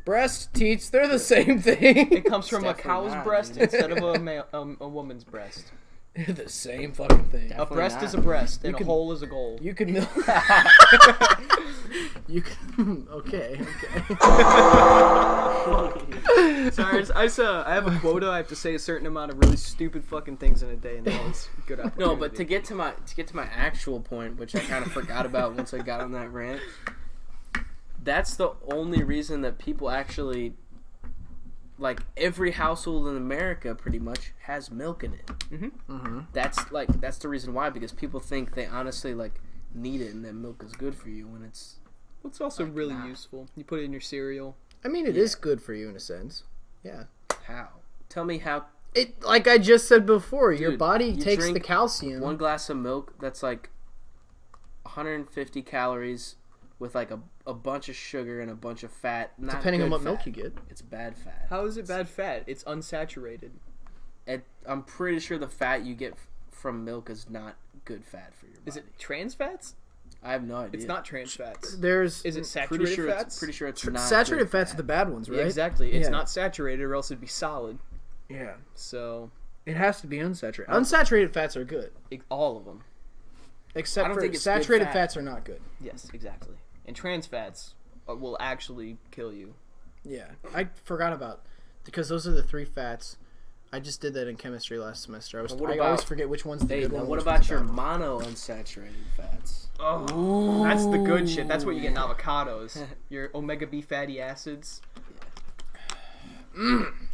Breast, teats, they're the same thing. It comes from a definitely cow's not, breast dude. instead of a woman's breast. They're the same fucking thing. A Definitely breast not. is a breast, and can- a hole is a goal. You can milk. You can. Okay. Sorry, I have a quota. I have to say a certain amount of really stupid fucking things in a day, and that was a good opportunity. No, but to get to my actual point, which I kind of forgot about once I got on that rant, that's the only reason that people actually, like every household in America pretty much has milk in it. Mm-hmm. That's the reason why, because people think they honestly like need it and that milk is good for you when it's It's also like, really nah. useful. You put it in your cereal. I mean, it is good for you in a sense. Yeah. how. Tell me how It, like I just said before, your Dude, body you takes the drink calcium. one glass of milk that's like 150 calories with like a bunch of sugar and a bunch of fat. Not depending on good what milk fat. you get. It's bad fat. How is it bad fat? It's unsaturated. I'm pretty sure the fat you get from milk is not good fat for your body. Is it trans fats? I have no idea. It's not trans fats. There's Is it pretty saturated sure fats? Pretty sure it's not saturated good fats fat. are the bad ones, right? Yeah, exactly. It's Yeah. not saturated, or else it'd be solid. Yeah. So It has to be unsaturated. Unsaturated fats are good, all of them. I except don't for think it's good saturated fat. fats are not good. Yes, exactly. And trans fats will actually kill you. Yeah, I forgot about, because those are the 3 fats. I just did that in chemistry last semester. I what always about- forget which one's the Hey, good now one. what which about one's your the bad one. monounsaturated fats? Oh, that's the good shit. That's what you get in avocados. Your omega B fatty acids.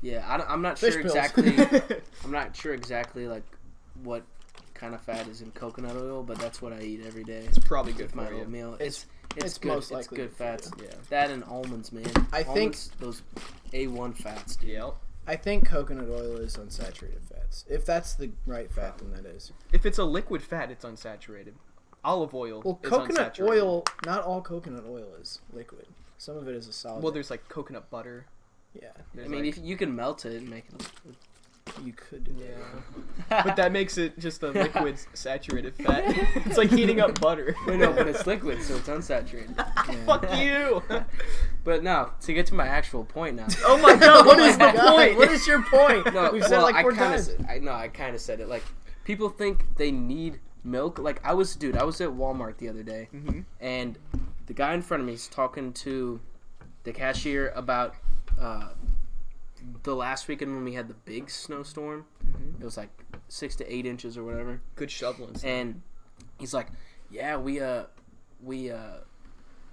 Yeah, I'm not Fish sure pills. exactly. I'm not sure exactly like what kind of fat is in coconut oil, but that's what I eat every day. It's probably good with my for you. oatmeal. It's It's good. most It's likely good good for fats. you. Yeah, that and almonds, man. I think- Almonds, those A1 fats, dude. Yep. I think coconut oil is unsaturated fats. If that's the right fat, then that is. If it's a liquid fat, it's unsaturated. Olive oil Well, is coconut unsaturated. oil, not all coconut oil is liquid. Some of it is a solid. Well, there's like coconut butter. yeah, I mean, if you can melt it and make it. you could do that. Yeah. But that makes it just a liquid saturated fat. It's like heating up butter. Wait, no, but it's liquid, so it's unsaturated. Fuck you. But no, to get to my actual point now. Oh my god, what is the God, point? What is your point? No, We've said it like 4 times. I kind of said it. Like, people think they need milk. Like, I was at Walmart the other day, and the guy in front of me is talking to the cashier about the last weekend when we had the big snowstorm. It was like 6 to 8 inches or whatever. Good shoveling. And he's like, yeah, we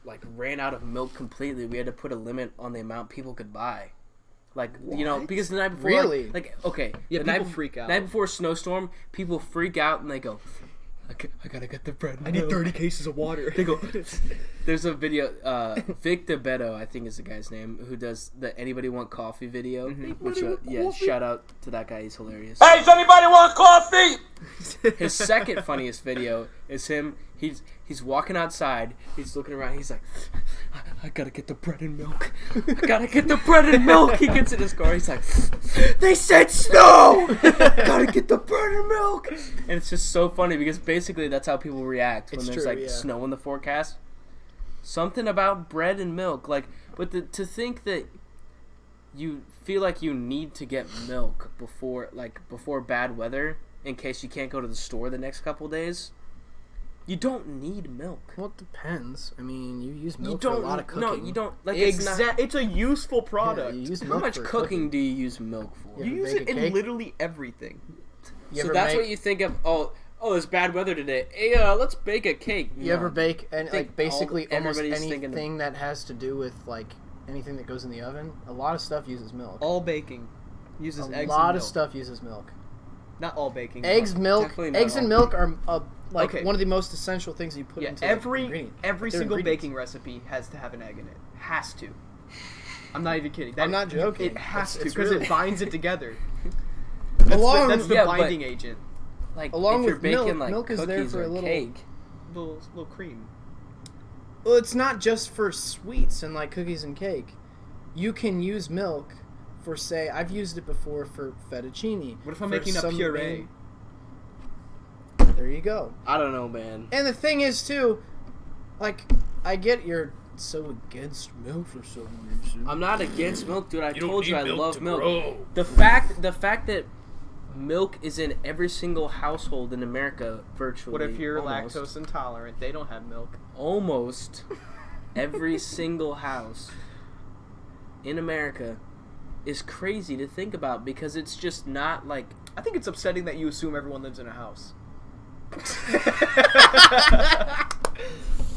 like ran out of milk completely. We had to put a limit on the amount people could buy. Like, you know, because the night before, Really? like okay, Yeah, the people night, freak out. Night before a snowstorm, people freak out and they go, I gotta get the bread. I need 30 cases of water. They go. There's a video. Vic DeBetto, I think is the guy's name, who does the "Anybody Want Coffee" video. Which, yeah, shout out to that guy. He's hilarious. Hey, does anybody want coffee? His second funniest video is him. He's walking outside. He's looking around. He's like, I gotta get the bread and milk. I gotta get the bread and milk. He gets in his car. He's like, they said snow. Gotta get the bread and milk. And it's just so funny because basically that's how people react when there's like snow in the forecast. Something about bread and milk, like, but to think that you feel like you need to get milk before bad weather in case you can't go to the store the next couple days. You don't need milk. Well, it depends. I mean, you use milk for a lot of cooking. No, you don't. Like, It's a useful product. Yeah, you use how milk much for cooking do you use milk for? You use it in literally everything. You So ever that's make- what you think of. Oh, it's bad weather today. Hey, let's bake a cake. You ever bake and think like basically almost everybody's thinking anything that has to do with like anything that goes in the oven? A lot of stuff uses milk. All baking uses eggs. A lot and of milk. stuff uses milk. Not all baking. Eggs, milk, Definitely not eggs and all. milk are Okay. one of the most essential things you put Yeah, into every ingredient. every They're single ingredients. baking recipe has to have an egg in it. Has to. I'm not even kidding. I'm not joking. It has to It's because really- it binds it together. Along- That's the Yeah, but- binding agent. Like, Along if you're with baking milk, like milk is there cookies for or a little- cake. Little cream. Well, it's not just for sweets and like cookies and cake. You can use milk for, say, I've used it before for fettuccine. What if I'm for making a some puree? main- There you go. I don't know, man. And the thing is, too, like, I get you're so against milk for some reason. I'm not against milk, dude. I told you I love milk. Grow. The fact that milk is in every single household in America, virtually. What if you're almost, lactose intolerant? They don't have milk. Almost every single house in America is crazy to think about because it's just not like. I think it's upsetting that you assume everyone lives in a house.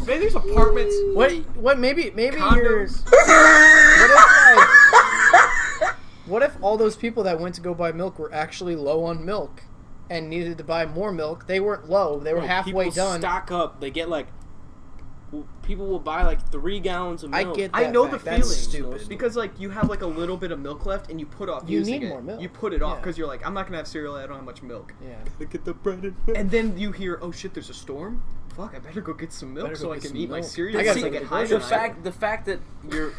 Maybe there's apartments. What? Maybe you're. Condos. What if all those people that went to go buy milk were actually low on milk and needed to buy more milk? They weren't low. They were halfway people done. Stock up. They get like. People will buy like 3 gallons of milk. I get that I know fact. the That's feeling stupid. because like you have like a little bit of milk left and you put off You using need it. more milk. You put it off Yeah. because you're like, I'm not gonna have cereal. I don't have much milk. Yeah. Get the bread and milk. And then you hear, oh shit, there's a storm. Fuck, I better go get some milk Better so go I get can some eat my milk. cereal. I gotta so I take get a high break. tonight. The fact that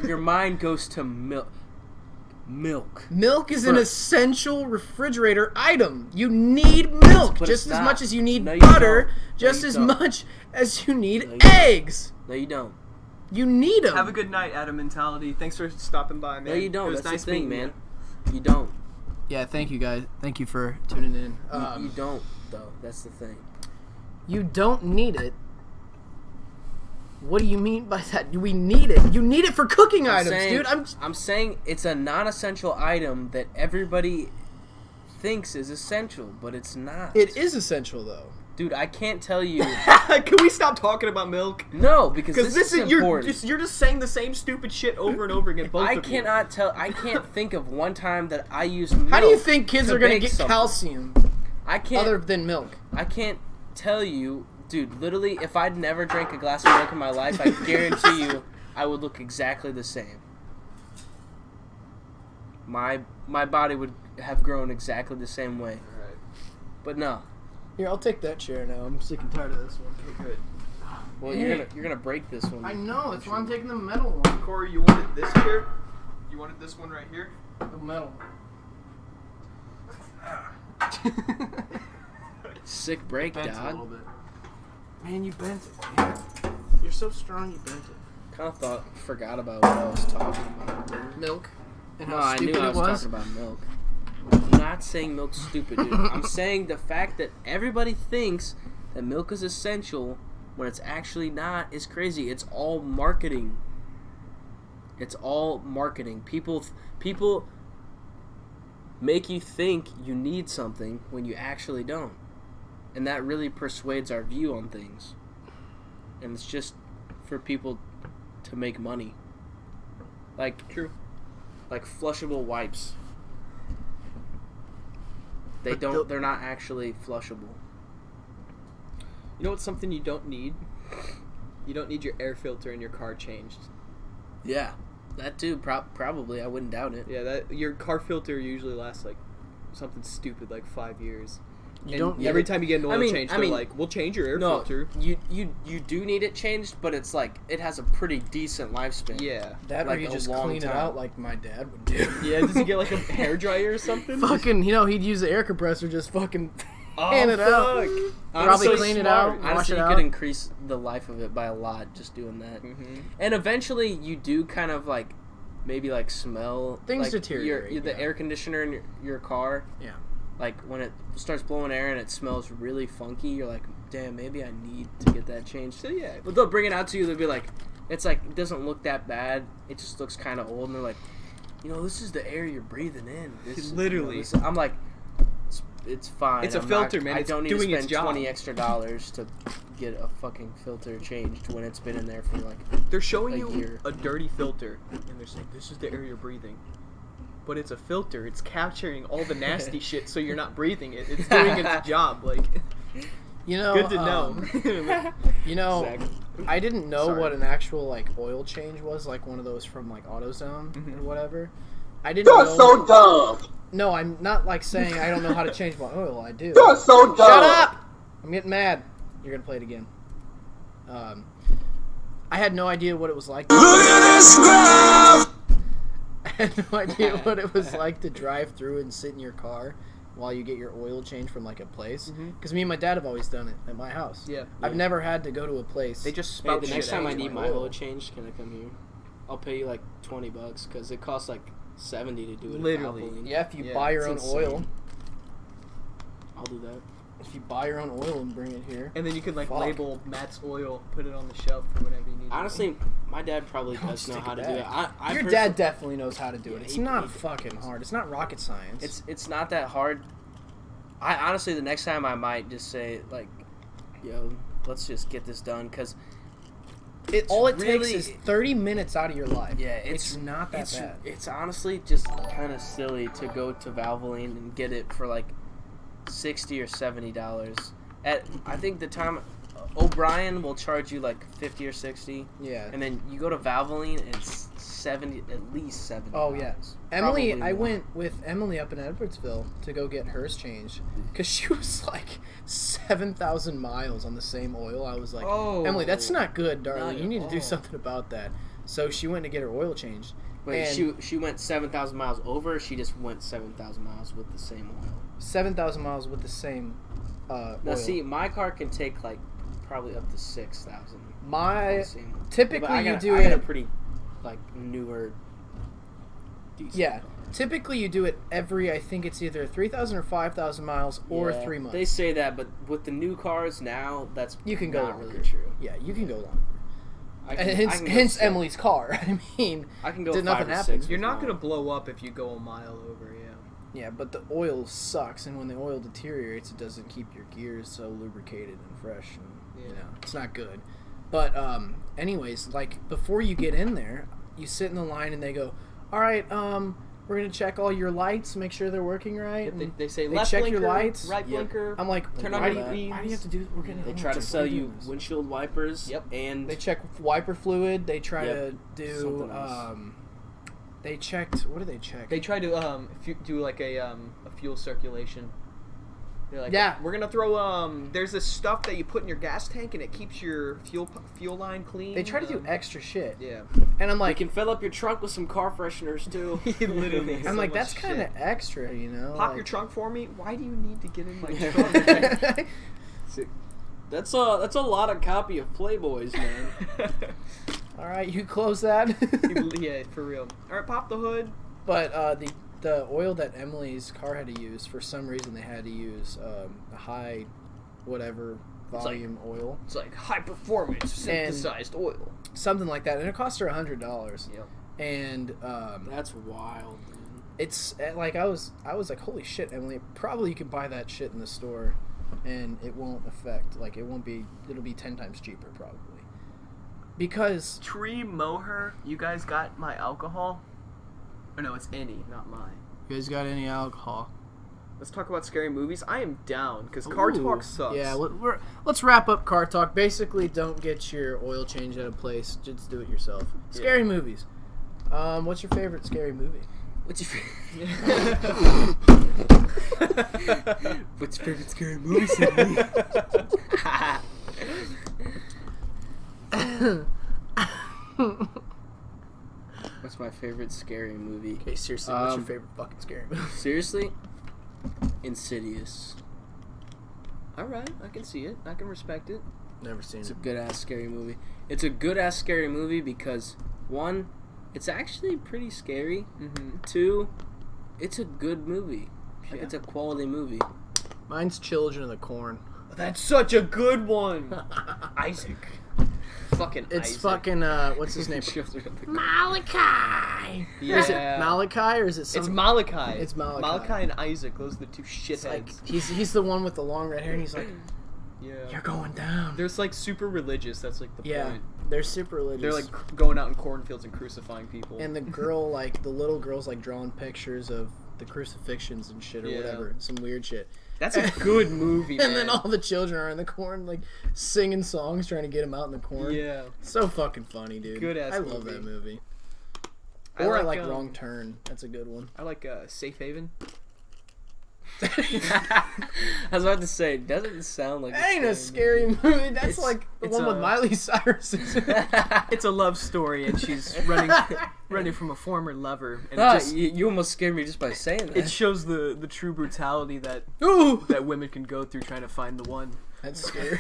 your mind goes to milk. Milk is an For- essential refrigerator item. You need milk But just it's as not. much as you need No, you butter, don't. No, just you as don't. much as you need No, you don't. eggs. No, you don't. You need them. Have a good night, Adam Mentality. Thanks for stopping by, man. No, you don't. It was That's nice the thing, meeting man. You don't. Yeah, thank you guys. Thank you for tuning in. You don't, though. That's the thing. You don't need it. What do you mean by that? We need it. You need it for cooking items, saying, dude. I'm saying it's a non-essential item that everybody thinks is essential, but it's not. It is essential, though. Dude, I can't tell you. Can we stop talking about milk? No, because this is you're important. just saying the same stupid shit over and over again. Both I of you. can't think of one time that I used milk. How do you think kids to are going to bake get something. calcium I can't. other than milk? I can't tell you, dude. Literally, if I'd never drank a glass of milk in my life, I guarantee you, I would look exactly the same. My body would have grown exactly the same way. Alright. But no. Here, I'll take that chair now. I'm sick and tired of this one. Good. Well, Hey. you're gonna break this one. I know. That's why I'm taking the metal one. Corey, you wanted this chair? You wanted this one right here? The metal Sick break, bent it a little dog. bit. Man, you bent it. Man. You're so strong. You bent it. Kind of forgot about what I was talking about. Milk. And No, how I knew stupid I it was was. talking about milk. I'm not saying milk's stupid, dude. I'm saying the fact that everybody thinks that milk is essential when it's actually not is crazy. It's all marketing. It's all marketing. People make you think you need something when you actually don't. And that really persuades our view on things. And it's just for people to make money. Like, True. Like flushable wipes. They're not actually flushable. You know what's something you don't need? You don't need your air filter in your car changed. Yeah. That too, probably. I wouldn't doubt it. Yeah, that your car filter usually lasts like something stupid like 5 years. You don't every time you get an oil change, I they're mean, like, we'll change your air No, filter. you do need it changed, but it's like it has a pretty decent lifespan. Yeah. That like or you a just long clean it time. out like my dad would do. Yeah, does he get like a hairdryer or something? Fucking, he'd use the air compressor, just fucking Oh, fan it out. fuck. Probably Honestly, clean it smart. out, wash Honestly, it you out. could increase the life of it by a lot just doing that. Mm-hmm. And eventually, you do kind of like maybe like smell Things like deteriorate, the yeah. air conditioner in your car. Yeah. Like when it starts blowing air and it smells really funky, you're like, damn, maybe I need to get that changed. So yeah, But they'll bring it out to you. They'll be like, it's like it doesn't look that bad. It just looks kind of old. And they're like, this is the air you're breathing in. This Literally. I'm like, it's fine. It's a I'm filter, not, man. I It's don't need doing to its spend job. $20 extra to get a fucking filter changed when it's been in there for like. they're showing A you year. a dirty filter, and they're saying this is the air you're breathing. But it's a filter. It's capturing all the nasty shit, so you're not breathing it. It's doing its job. Like, good to know. Exactly. I didn't know Sorry. what an actual like oil change was, like one of those from like AutoZone Mhm. or whatever. I didn't You're know. so dumb. No, I'm not like saying I don't know how to change my oil. I do. You're so dumb. Shut up! I'm getting mad. You're gonna play it again. I had no idea what it was like. I had no idea what it was like to drive through and sit in your car while you get your oil changed from like a place. Because me and my dad have always done it at my house. Yeah. I've never had to go to a place. They just Hey, spout the shit next time out. I need my oil changed, can I come here? I'll pay you like $20 because it costs like $70 to do it. at Literally. Valvoline. Yeah, if you Yeah, buy your own it's oil. insane. I'll do that. If you buy your own oil and bring it here. And then you can like Fuck. label Matt's oil, put it on the shelf for whenever you need. Honestly, my dad probably Don't does know stick how it to do it. back. I Your perso- dad definitely knows how to do it. Yeah, It's he- not he- fucking hard. It's not rocket science. It's not that hard. I honestly, the next time I might just say like, yo, let's just get this done because all it really- takes is 30 minutes out of your life. yeah, it's not that bad. It's honestly just kind of silly to go to Valvoline and get it for like $60 or $70. I think the time O'Brien will charge you like $50 or $60, Yeah. and then you go to Valvoline and it's at least $70. Oh, yeah. Emily, Probably I more. went with Emily up in Edwardsville to go get hers changed because she was like 7,000 miles on the same oil. I was like, Oh. Emily, that's not good, Not darling. You at need to do all. something about that. So she went to get her oil changed. Wait, and she went 7,000 miles over. Or she just went 7,000 miles with the same oil. 7,000 miles with the same Now oil. see, my car can take like probably up to 6,000. My Same one. typically But I you got- do I got a it. pretty like newer. Decent Yeah. car. Typically you do it every. I think it's either 3,000 or 5,000 miles or Yeah, 3 months. They say that, but with the new cars now, that's You can go not longer. really true. Yeah, you can go longer. I And can, hence, I can go hence six. Emily's car. I mean, I can go did 5 nothing or happen. 6 You're with not mine. gonna blow up if you go a mile over. Yeah. yeah, but the oil sucks, and when the oil deteriorates, it doesn't keep your gears so lubricated and fresh, and you Yeah. know, it's not good. But anyways, like before you get in there, you sit in the line, and they go, "All right, we're gonna check all your lights, make sure they're working right." They, and they say they left check blinker, your lights. right Yep. blinker. I'm like, Turn why on do your you, why do you have to do? We're gonna. They oh, try to just sell why are you doing this? windshield wipers. Yep. And They check wiper fluid. They try Yep. to do. Something else. They checked. What do they check? They try to do like a fuel circulation. They're like, Yeah. we're gonna throw there's this stuff that you put in your gas tank and it keeps your fuel line clean. They try to do extra shit, Yeah. and I'm you like, can fill up your trunk with some car fresheners too. Literally. I'm so like, much that's kind of shit. extra, you know. Pop like, your trunk for me. Why do you need to get in my trunk? That's a lot of copy of Playboys, man. All right, you close that. Yeah, for real. All right, pop the hood. But the oil that Emily's car had to use, for some reason they had to use a high, whatever volume oil, It's like high performance synthesized oil. something like that, and it cost her $100. Yep. And That's wild, man. it's like I was like, holy shit, Emily! Probably you can buy that shit in the store, and it won't affect. Like it'll be 10 times cheaper probably. Because Tree Moher, you guys got my alcohol? Or no, it's any, not mine. you guys got any alcohol? Let's talk about scary movies. I am down because car Ooh. talk sucks. Yeah, let's wrap up car talk. Basically, don't get your oil changed at a place. Just do it yourself. Scary movies. What's your favorite scary movie? What's your favorite scary movie, Sydney? What's my favorite scary movie? Okay, seriously, what's your favorite fucking scary movie? Seriously? Insidious. Alright, I can see it. I can respect it. Never seen It's a it. good ass scary movie. It's a good ass scary movie because, one, it's actually pretty scary. Mm-hmm. Two, it's a good movie. Like, Yeah. it's a quality movie. Mine's Children of the Corn. That's such a good one. Isaac. Fucking It's Isaac. fucking, what's his name? Malachi. Yeah. Is it Malachi or is it some... It's Malachi. It's Malachi. Malachi and Isaac. Those are the two It's shitheads. like, he's the one with the long red hair, and he's like, yeah. you're going down. They're like super religious. That's like the Yeah, point. they're super religious. They're like going out in cornfields and crucifying people. And the girl, like, the little girl's, like, drawing pictures of the crucifixions and shit or Yeah. whatever. Some weird shit. That's a good movie, man. And then all the children are in the corn, like, singing songs, trying to get them out in the corn. Yeah. So fucking funny, dude. Good-ass I love movie. that movie. I Or I like, like Wrong Turn. That's a good one. I like Safe Haven. I was about to say, doesn't it sound like That ain't a scary movie. That's It's- like the it's one with a- Miley Cyrus. It's a love story, and she's running from a former lover, and Ah, it just you almost scared me just by saying that. it shows the true brutality that Ooh, that women can go through trying to find the one. that's scary.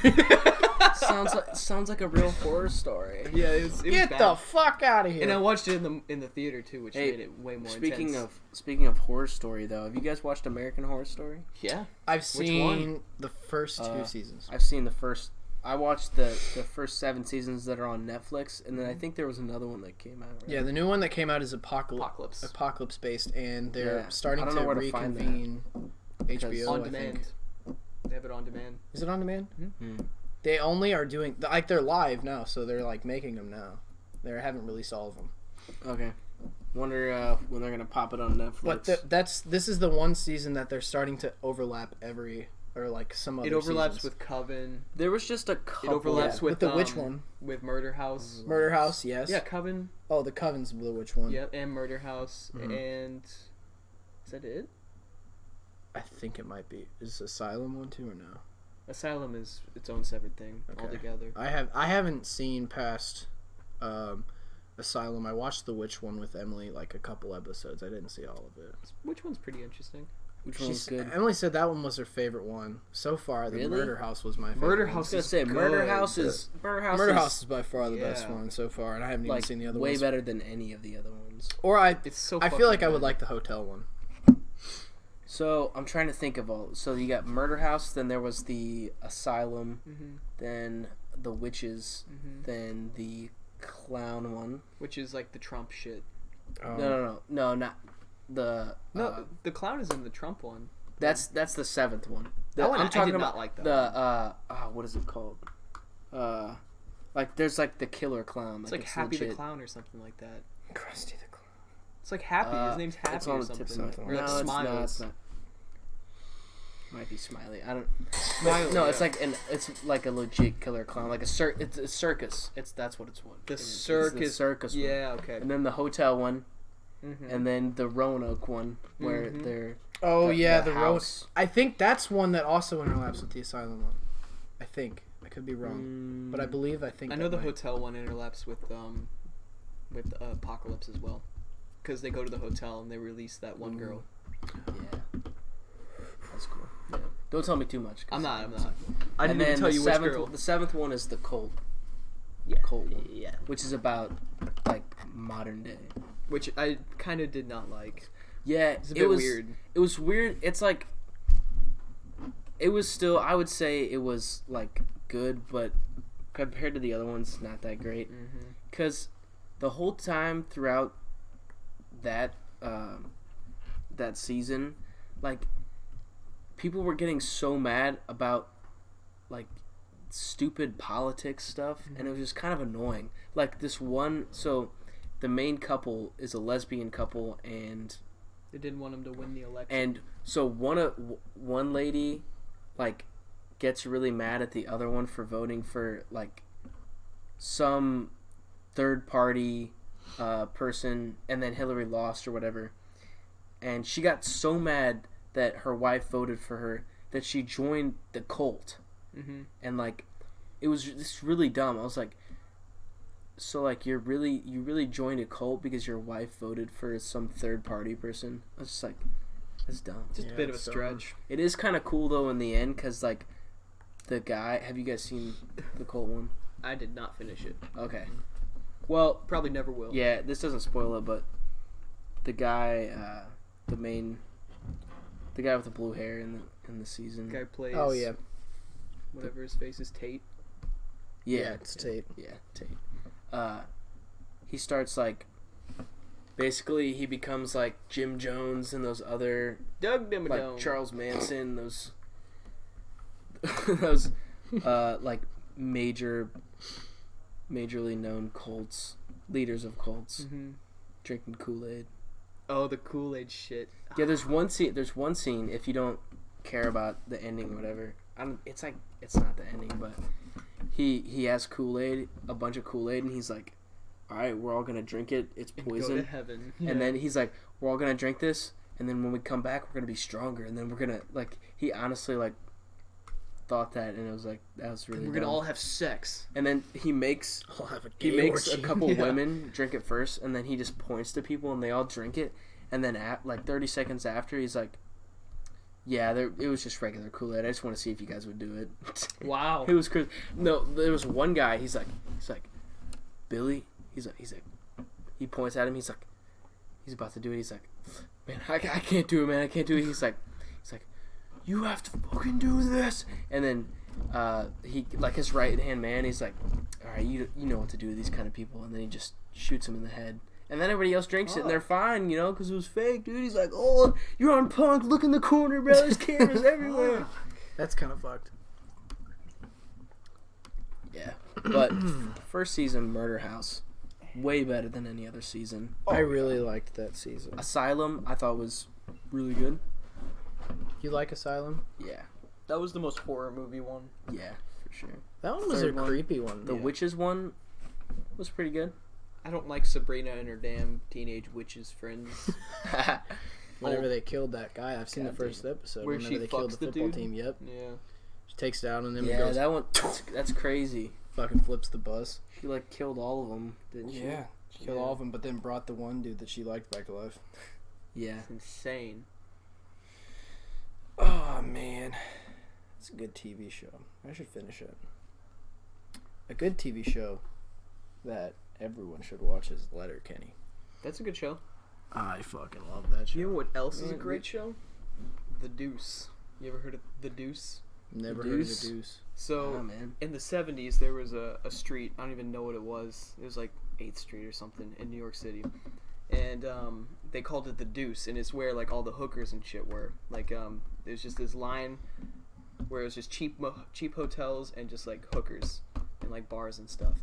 sounds like a real horror story. Yeah, it was Get bad. the fuck out of here. And I watched it in the theater too, which Hey, made it way more Speaking intense. speaking of horror story though, have you guys watched American Horror Story? Yeah, I've Which seen one? the first two seasons. I've seen the first. I watched the first 7 seasons that are on Netflix, and then I think there was another one that came out. Right? Yeah, the new one that came out is Apocalypse based, and they're Yeah. starting I don't to know where to find that. reconvene HBO. on I demand. think. They have it on demand. Is it on demand? Hmm. They only are doing like they're live now, so they're like making them now. They haven't released all of them. Okay. Wonder when they're gonna pop it on Netflix. But this is the one season that they're starting to overlap some other. It overlaps seasons. with Coven. there was just a It couple. overlaps Yeah, with with the witch one. With Murder House. Murder House, yes. Yeah, Coven. Oh, the Coven's the witch one. Yep, and Murder House, Mm-hmm. and is that it? I think it might be. Is Asylum one too or no? Asylum is its own separate thing altogether. I haven't seen past Asylum. I watched the witch one with Emily like a couple episodes. I didn't see all of it. Which one's pretty interesting? Which one's good? Emily said that one was her favorite one so far. The Really? Murder House was my favorite. Murder one. I was House gonna is say Murder good. House is Murder House is by far the best Yeah. one so far, and I haven't even like seen the other way ones. better than any of the other ones. Or It's so. I feel fucking like I would good. like the hotel one. So I'm trying to think of all. So you got Murder House, then there was the Asylum, Mhm. then the Witches, Mhm. then the Clown one. Which is like the Trump shit. Oh. No, not the. No, the clown is in the Trump one. That's the 7th one. That one I'm I talking did about not like that the what is it called? Like there's like the killer clown. It's like Happy legit. the Clown or something like that. Krusty the Clown. It's like Happy. His name's Happy It's on or the tip something. of my Or tongue. like No, it's not. Smiles. It's not. Might be Smiley. I don't. Smiley, No, yeah. it's like a legit killer clown, like it's a circus. That's what it's what. The it is. It's circus. the circus one. Yeah. Okay. And then the hotel one, Mhm. and then the Roanoke one, where Mhm. they're. Oh yeah, the road. house. I think that's one that also overlaps with the Asylum one. I think I could be wrong, but I think I know the hotel one interlaps with Apocalypse as well, because they go to the hotel and they release that one girl. Yeah. That's cool. Yeah. Don't tell me too much. 'cause- I'm not. I And didn't even then tell the you which seventh, girl. The 7th one is the cult. Yeah. Cult one. Yeah. Which is about like modern day. Which I kind of did not like. Yeah, It's a bit weird. It was weird. It's like it was still. I would say it was like good, but compared to the other ones, not that great. Mm-hmm. Because the whole time throughout that that season, like people were getting so mad about like stupid politics stuff, and it was just kind of annoying. Like this one, so the main couple is a lesbian couple, and They didn't want him to win the election. and so one lady like gets really mad at the other one for voting for like some third party person, and then Hillary lost or whatever, and she got so mad that her wife voted for her that she joined the cult. Mm-hmm. And like, it was just really dumb. I was like, so like you really joined a cult because your wife voted for some third party person? I was just like, that's dumb. Just a bit of a stretch. It is kind of cool though in the end, because like the guy, have you guys seen the cult one? I did not finish it. Okay. Well, Probably never will. yeah, this doesn't spoil it, but the guy, the guy with the blue hair in the season. Guy plays. Oh yeah. Whatever his face is, Tate. Yeah, It's Tate. Yeah, Tate. He starts like, basically he becomes like Jim Jones and those other, Doug Dimmadome. like Charles Manson, those those like majorly known cults, leaders of cults, Mm-hmm. drinking Kool-Aid. Oh, the Kool-Aid shit. Yeah, there's one scene, if you don't care about the ending or whatever, it's like, it's not the ending, but he has Kool-Aid, a bunch of Kool-Aid, and he's like, alright, we're all gonna drink it, it's poison. Go to heaven. And then he's like, we're all gonna drink this, and then when we come back, we're gonna be stronger, and then we're gonna, like, he honestly, like, thought that, and it was like, that was really we're gonna dumb. all have sex. And then he makes I'll have a he gay makes orgy. a couple Yeah. women drink it first, and then he just points to people, and they all drink it, and then like 30 seconds after, he's like, yeah, it was just regular Kool-Aid. I just want to see if you guys would do it. Wow. It was crazy. No, there was one guy. He's like, Billy. He's like, he points at him. He's like, he's about to do it. He's like, man, I can't do it, man. I can't do it. He's like, you have to fucking do this. And then he, like, his right hand man. He's like, all right, you know what to do with these kind of people. And then he just shoots him in the head. And then everybody else drinks it, and they're fine, you know, because it was fake, dude. He's like, oh, you're on Punk. Look in the corner, bro. There's cameras everywhere. That's kind of fucked. Yeah. But first season, Murder House, way better than any other season. I really liked that season. Asylum, I thought was really good. You like Asylum? Yeah. That was the most horror movie one. Yeah, for sure. That one was Third a one, creepy one. The Witches one was pretty good. I don't like Sabrina and her damn teenage witches friends. Whenever they killed that guy, I've seen God the first episode. Where Whenever she they killed fucks the the football dude? team, yep. Yeah. She takes it out on him Yeah, and goes, that one, that's crazy. fucking flips the bus. She, like, killed all of them, didn't she? She killed all of them, but then brought the one dude that she liked back to life. Yeah. It's insane. Oh, man. It's a good TV show. I should finish it. A good TV show that everyone should watch is Letterkenny. That's a good show. I fucking love that show. You know what else is a Yeah, great show? The Deuce. You ever heard of The Deuce? Never The heard of Deuce? the Deuce. So, Oh, man. in the 70s, there was a street. I don't even know what it was. It was like 8th Street or something in New York City. And they called it The Deuce. And it's where, like, all the hookers and shit were. Like, there's just this line where it was just cheap hotels and just, like, hookers and, like, bars and stuff.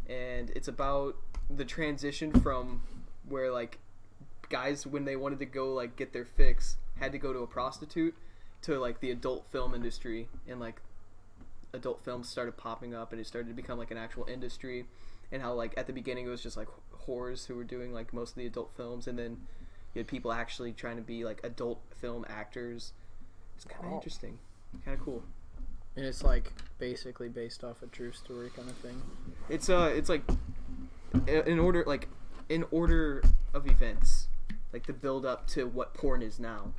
And it's about the transition from where, like, guys, when they wanted to go, like, get their fix, had to go to a prostitute, to, like, the adult film industry. And, like, adult films started popping up, and it started to become, like, an actual industry. And how, like, at the beginning it was just, like, whores who were doing, like, most of the adult films. And then you had people actually trying to be, like, adult film actors. It's kind of interesting. Kind of cool. And it's like basically based off a true story kind of thing. It's like in order of events, like the build up to what porn is now.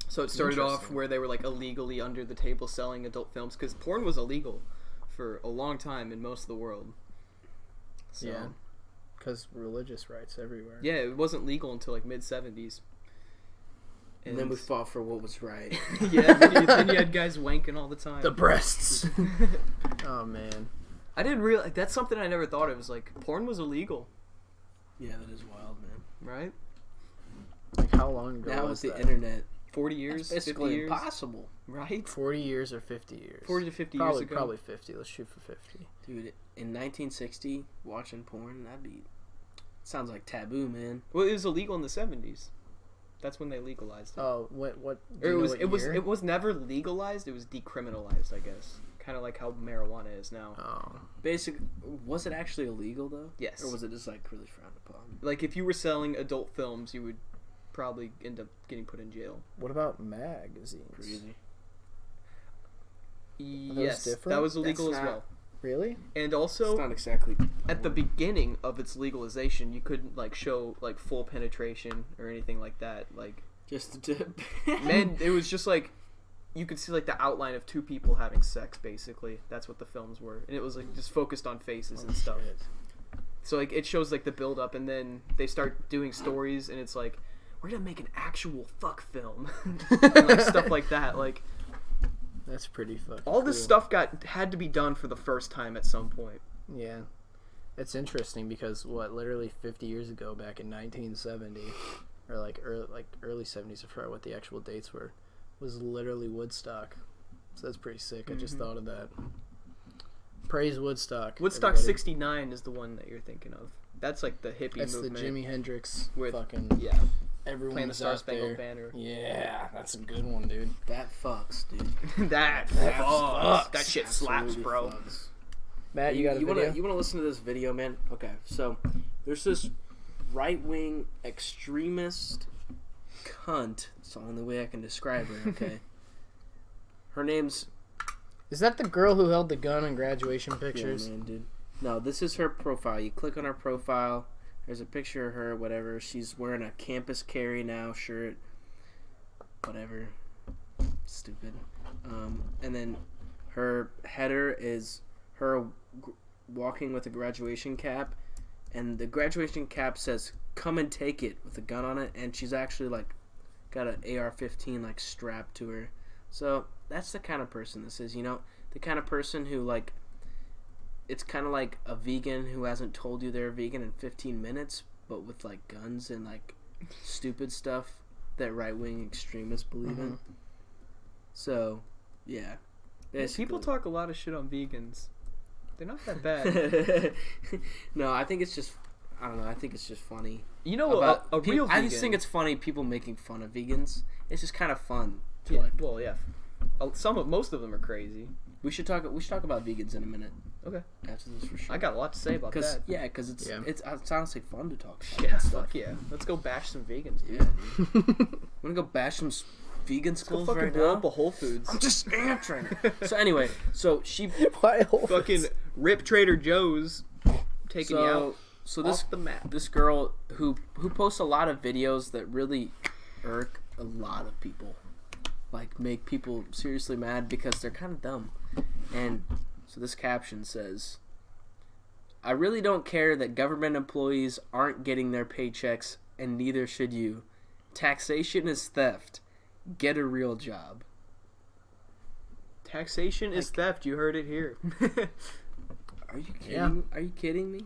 So it started off Interesting. where they were like illegally under the table selling adult films, because porn was illegal for a long time in most of the world. So, Yeah. Because religious rights everywhere. yeah, it wasn't legal until like mid 70s. And then we fought for what was right. Yeah, then you had guys wanking all the time. The breasts. Oh man. I didn't realize, like, that's something I never thought of. Was like porn was illegal, Yeah, that is wild, man. right? Like how long ago Now with was the that? internet, 40 years, it's 50 basically years, impossible. right? 40 years or 50 years? 40 to 50 probably, years ago. Probably 50. Let's shoot for 50. Dude, in 1960, watching porn, sounds like taboo, man. Well, it was illegal in the 70s. That's when they legalized it. Oh, what? Do Or you know it what year? was never legalized. It was decriminalized, I guess. Kind of like how marijuana is now. Oh. Was it actually illegal, though? Yes. Or was it just, like, really frowned upon? Like if you were selling adult films, you would probably end up getting put in jail. What about magazines? Crazy. Yes, different? that was illegal That's as not- well. Really? And It's also, not exactly. at the beginning of its legalization, you couldn't like show like full penetration or anything like that. Like, Just a tip. man, it was just like you could see like the outline of two people having sex. Basically, that's what the films were, and it was like just focused on faces and stuff. Shit. So like it shows like the build up, and then they start doing stories, and it's like we're gonna make an actual fuck film, and, like stuff like that. Like That's pretty fucking all this cool. stuff had to be done for the first time at some point. Yeah. It's interesting because literally 50 years ago, back in 1970, or early 70s, I forgot what the actual dates were, was literally Woodstock. So that's pretty sick. I just thought of that. Praise Woodstock. Woodstock everybody. 69 is the one that you're thinking of. That's like the hippie That's movement. the Jimi Hendrix with fucking yeah, everyone playing the was Star out Spangled there. Banner. Yeah, that's a good one, dude. That fucks, dude. that fucks. That shit slaps, Absolutely bro. fucks. Matt, you got a video? You wanna listen to this video, man? Okay, so there's this right-wing extremist cunt. It's the only way I can describe her. Okay, her name's Is that the girl who held the gun in graduation pictures? Yeah, man, dude. No, this is her profile. You click on her profile. There's a picture of her. Whatever. She's wearing a Campus Carry Now shirt. Whatever. Stupid. And then her header is her walking with a graduation cap, and the graduation cap says "Come and take it" with a gun on it, and she's actually like got an AR-15 like strapped to her. So that's the kind of person this is, you know, the kind of person who like, it's kind of like a vegan who hasn't told you they're vegan in 15 minutes, but with like guns and like stupid stuff that right-wing extremists believe in. So, yeah. People talk a lot of shit on vegans. They're not that bad. No, I think it's just, I don't know, I think it's just funny. You know, About a real vegan. I just think it's funny people making fun of vegans. It's just kind of fun. To yeah, like, well, yeah. Most of them are crazy. we should talk about vegans in a minute. Okay. After this for sure. I got a lot to say about that. Because it's honestly fun to talk about. Yeah, that stuff. fuck yeah. Let's go bash some vegans, dude. Yeah, dude. Wanna go bash some vegan Let's go schools fucking right blow now? up a Whole Foods. I'm just answering. So anyway, so she Why Whole Foods? Fucking rip Trader Joe's taking you out. So this off the map. This girl who posts a lot of videos that really irk a lot of people, like make people seriously mad because they're kind of dumb. And so this caption says, "I really don't care that government employees aren't getting their paychecks, and neither should you. Taxation is theft. Get a real job." Taxation is theft. You heard it here. Are you kidding? Yeah. Are you kidding me?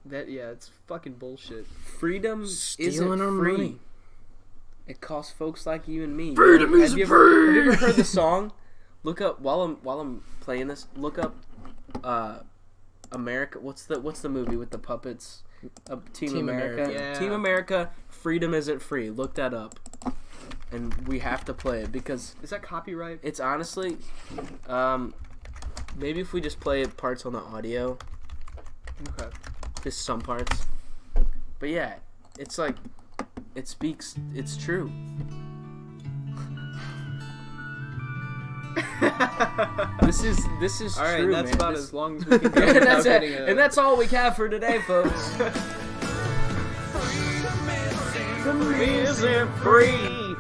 It's fucking bullshit. Freedom Stealing isn't our free. money. It costs folks like you and me. Freedom Have isn't you free. Have you ever heard the song? Look up while I'm playing this. Look up, America. What's the movie with the puppets? Team America. Yeah. Team America. Freedom isn't free. Look that up, and we have to play it because Is that copyright? it's honestly, maybe if we just play parts on the audio, Okay. just some parts. But yeah, it's like, it speaks. It's true. This is All right, true, that's man. about This- as long as we can go. and, without that's it. getting a- And that's all we have for today, folks. isn't free.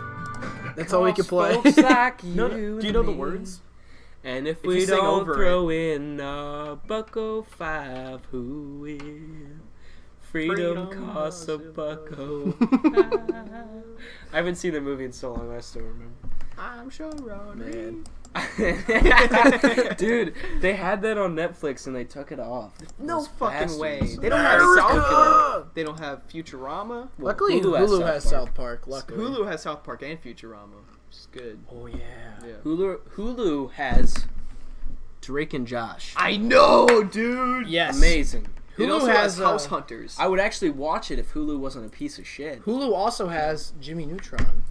That's all we can play. Folks like you No, do you know the words? And if you we sing don't over throw in a $1.05, who will? Freedom costs a $1.05. I haven't seen the movie in so long, I still remember. I'm sure Man. Dude, they had that on Netflix and they took it off. No Those fucking way. bastards. They don't have America! South Park. They don't have Futurama. Well, Luckily, Hulu has South Park. Luckily. Hulu has South Park and Futurama, which is good. Oh, yeah. Yeah. Hulu has Drake and Josh. I know, dude. Yes. Amazing. It Hulu also has has House Hunters. I would actually watch it if Hulu wasn't a piece of shit. Hulu also has Jimmy Neutron.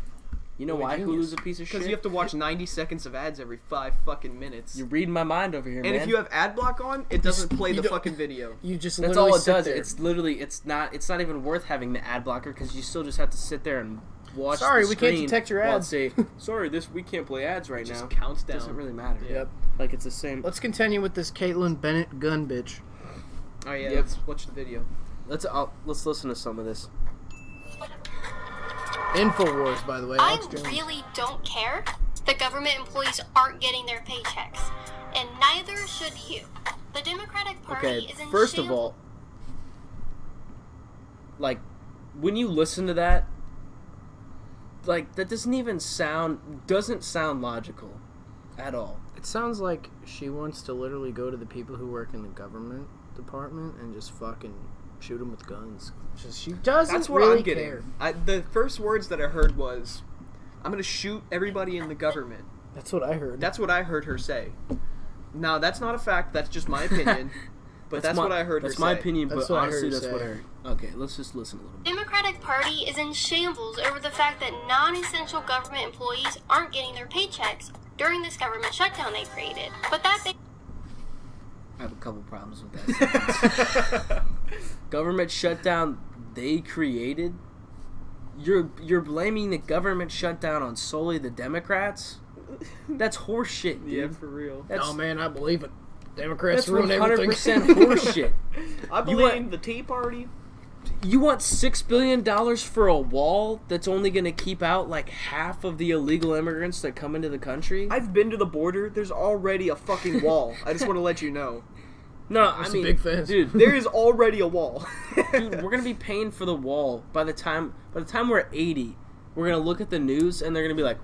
You know Really why genius. Hulu's a piece of shit? Because you have to watch 90 seconds of ads every 5 fucking minutes. You're reading my mind over here, And man. if you have ad block on, it doesn't play you the don't- fucking video. You just That's all literally it sit does. there. It's literally it's not even worth having the ad blocker because you still just have to sit there and watch. Sorry, the we can't screen detect your while it ads. say, sorry, we can't play ads right Just now. counts down. Doesn't really matter. Yep. Like it's the same. Let's continue with this Caitlyn Bennett gun bitch. Oh yeah, Yep. let's watch the video. Let's listen to some of this. Infowars, by the way. I Alex Jones. really don't care. The government employees aren't getting their paychecks, and neither should you. The Democratic Party Okay, is in first of all, like, when you listen to that, like, that doesn't sound logical at all. It sounds like she wants to literally go to the people who work in the government department and just fucking shoot them with guns. She doesn't That's what really I'm getting. care. The first words that I heard was, "I'm gonna shoot everybody in the government." That's what I heard. That's what I heard her say. Now that's not a fact. That's just my opinion. But that's what I heard her say. That's my opinion, That's but what I honestly, heard her that's what I say. heard. Okay, let's just listen a little bit. Democratic Party is in shambles over the fact that non-essential government employees aren't getting their paychecks during this government shutdown they created. But that big I have a couple problems with that. Government shutdown they created? You're blaming the government shutdown on solely the Democrats? That's horseshit, dude. Yeah, for real. That's, Oh man, I believe it. Democrats that's ruin everything. 100% horseshit. I blame the Tea Party. You want $6 billion for a wall that's only going to keep out like half of the illegal immigrants that come into the country? I've been to the border. There's already a fucking wall. I just want to let you know. No, That's I a mean, big fence. dude, There is already a wall. dude, we're gonna be paying for the wall by the time we're 80. We're gonna look at the news and they're gonna be like,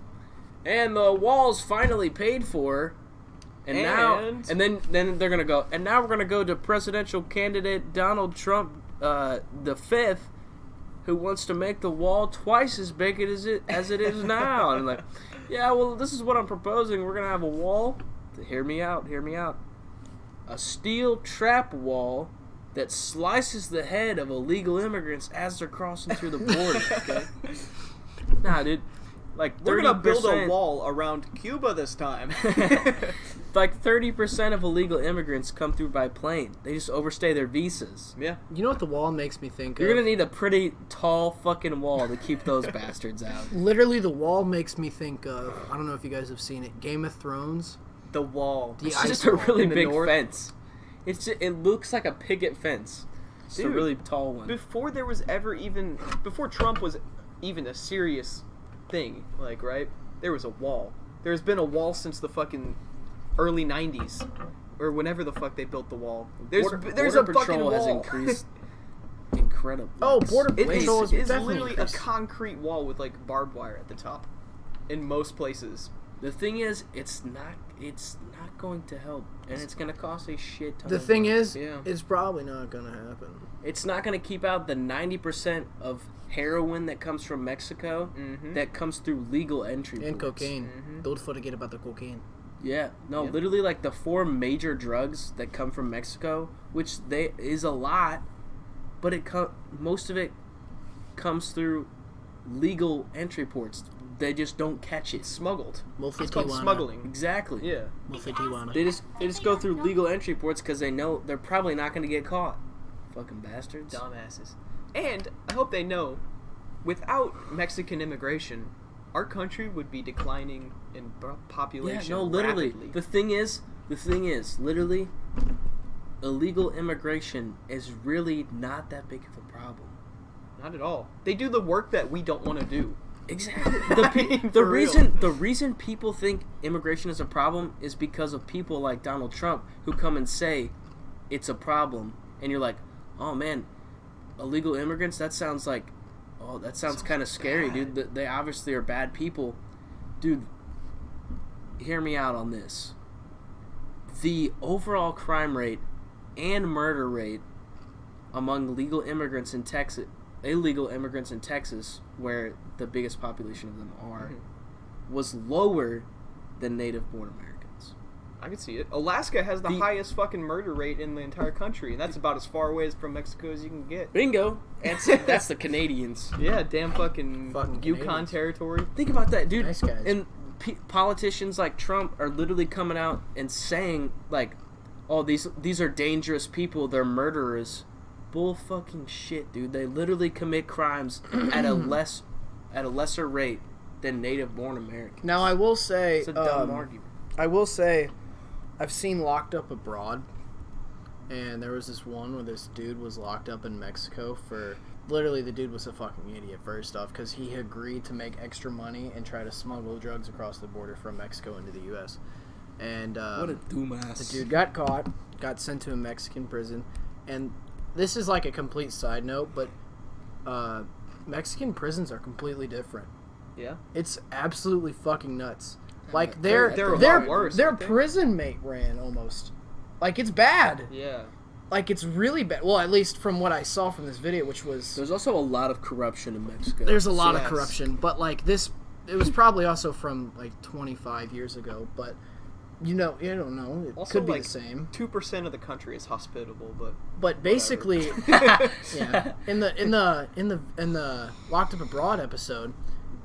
and the wall's finally paid for, and then they're gonna go, and now we're gonna go to presidential candidate Donald Trump, the fifth, who wants to make the wall twice as big as it is now. And I'm like, yeah, well, this is what I'm proposing. We're gonna have a wall. Hear me out. A steel trap wall that slices the head of illegal immigrants as they're crossing through the border, okay? Nah, dude. Like, We're gonna build a 30%. wall around Cuba this time. Like, 30% of illegal immigrants come through by plane. They just overstay their visas. Yeah. You know what the wall makes me think You're of? gonna need a pretty tall fucking wall to keep those bastards out. Literally, the wall makes me think of, I don't know if you guys have seen it, Game of Thrones. The wall. The It's ice just a wall really in the big north. fence. It looks like a picket fence. It's a Dude, really tall one. Before Trump was even a serious thing, like, right? There was a wall. There's been a wall since the fucking early 90s. Or whenever the fuck they built the wall. There's Border a fucking Patrol wall. has increased incredibly. Oh, Border It Patrol is is definitely literally increased. a concrete wall with, like, barbed wire at the top. In most places. The thing is, it's not going to help, and it's going to cost a shit ton. The of thing money. is, Yeah. it's probably not gonna happen. It's not going to keep out the 90% of heroin that comes from Mexico that comes through legal entry And ports. cocaine. Don't forget about the cocaine. Yeah, no, Yep. literally like the 4 major drugs that come from Mexico, which is a lot, but most of it comes through legal entry ports. They just don't catch it. Smuggled. Mostly It's called Tijuana. smuggling. Exactly. Yeah. Mostly Tijuana. They just go through legal entry ports because they know they're probably not going to get caught. Fucking bastards. Dumbasses. And I hope they know, without Mexican immigration, our country would be declining in population. Yeah, no, literally. rapidly. The thing is, literally, illegal immigration is really not that big of a problem. Not at all. They do the work that we don't want to do. Exactly. mean, The for real. reason people think immigration is a problem is because of people like Donald Trump who come and say it's a problem, and you're like, oh man, illegal immigrants. That sounds kind of scary, dude. They obviously are bad people, dude. Hear me out on this. The overall crime rate and murder rate among illegal immigrants in Texas, where the biggest population of them are, was lower than native-born Americans. I can see it. Alaska has the highest fucking murder rate in the entire country, and that's about as far away from Mexico as you can get. Bingo! That's the Canadians. Yeah, damn fucking Yukon Canadians. territory. Think about that, dude. Nice guys. And politicians like Trump are literally coming out and saying, like, oh, these are dangerous people, they're murderers. Bull fucking shit, dude. They literally commit crimes at a less at a lesser rate than native-born Americans. Now, I will say... It's a dumb argument. I will say, I've seen Locked Up Abroad, and there was this one where this dude was locked up in Mexico for... Literally, the dude was a fucking idiot, first off, because he agreed to make extra money and try to smuggle drugs across the border from Mexico into the U.S. And What a dumbass. the dude got caught, got sent to a Mexican prison, and this is like a complete side note, but Mexican prisons are completely different. Yeah. It's absolutely fucking nuts. Like They're a lot worse, their aren't they? prison mate ran almost. Like it's bad. Yeah. Like it's really bad. Well, at least from what I saw from this video, which was There's also a lot of corruption in Mexico. there's a lot of Yes. corruption, but like this, it was probably also from like 25 years ago. But you don't know. It Also, could be like, the same. 2% of the country is hospitable, but But basically, yeah. In the Locked Up Abroad episode,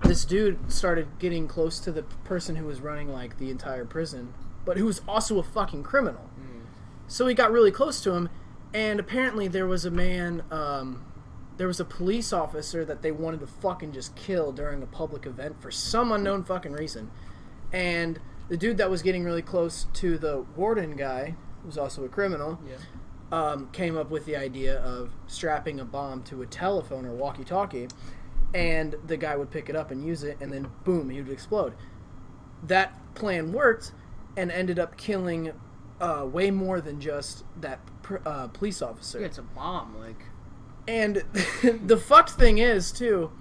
this dude started getting close to the person who was running like the entire prison, but who was also a fucking criminal. So he got really close to him, and apparently there was a man, there was a police officer that they wanted to fucking just kill during a public event for some unknown fucking reason. And the dude that was getting really close to the warden guy, who's also a criminal, came up with the idea of strapping a bomb to a telephone or walkie-talkie, and the guy would pick it up and use it, and then boom, he would explode. That plan worked and ended up killing way more than just that police officer. yeah, it's a bomb. Like, And the fucked thing is, too,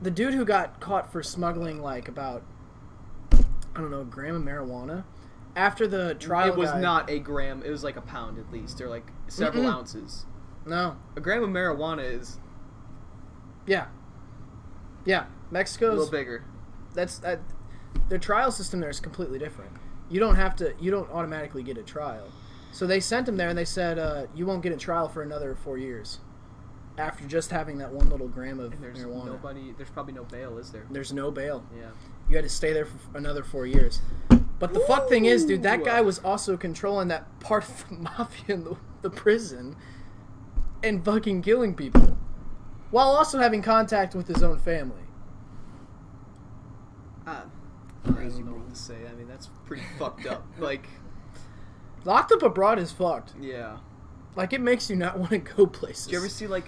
the dude who got caught for smuggling, like, about, I don't know, a gram of marijuana, after the trial it was guy- not a gram. It was like a pound at least, or like several ounces. No. A gram of marijuana is Yeah. Yeah. a Mexico's... little bigger. Their trial system there is completely different. You don't automatically get a trial. So they sent him there and they said, you won't get a trial for another 4 years. After just having that one little gram of And there's marijuana. there's probably no bail, is there? There's no bail. Yeah. You had to stay there for another 4 years. But the fuck thing is, dude, that guy was also controlling that part of the mafia in the prison and fucking killing people. While also having contact with his own family. Crazy, bro. To say. I mean, that's pretty fucked up. Like, Locked Up Abroad is fucked. yeah. Like, it makes you not want to go places. Did you ever see like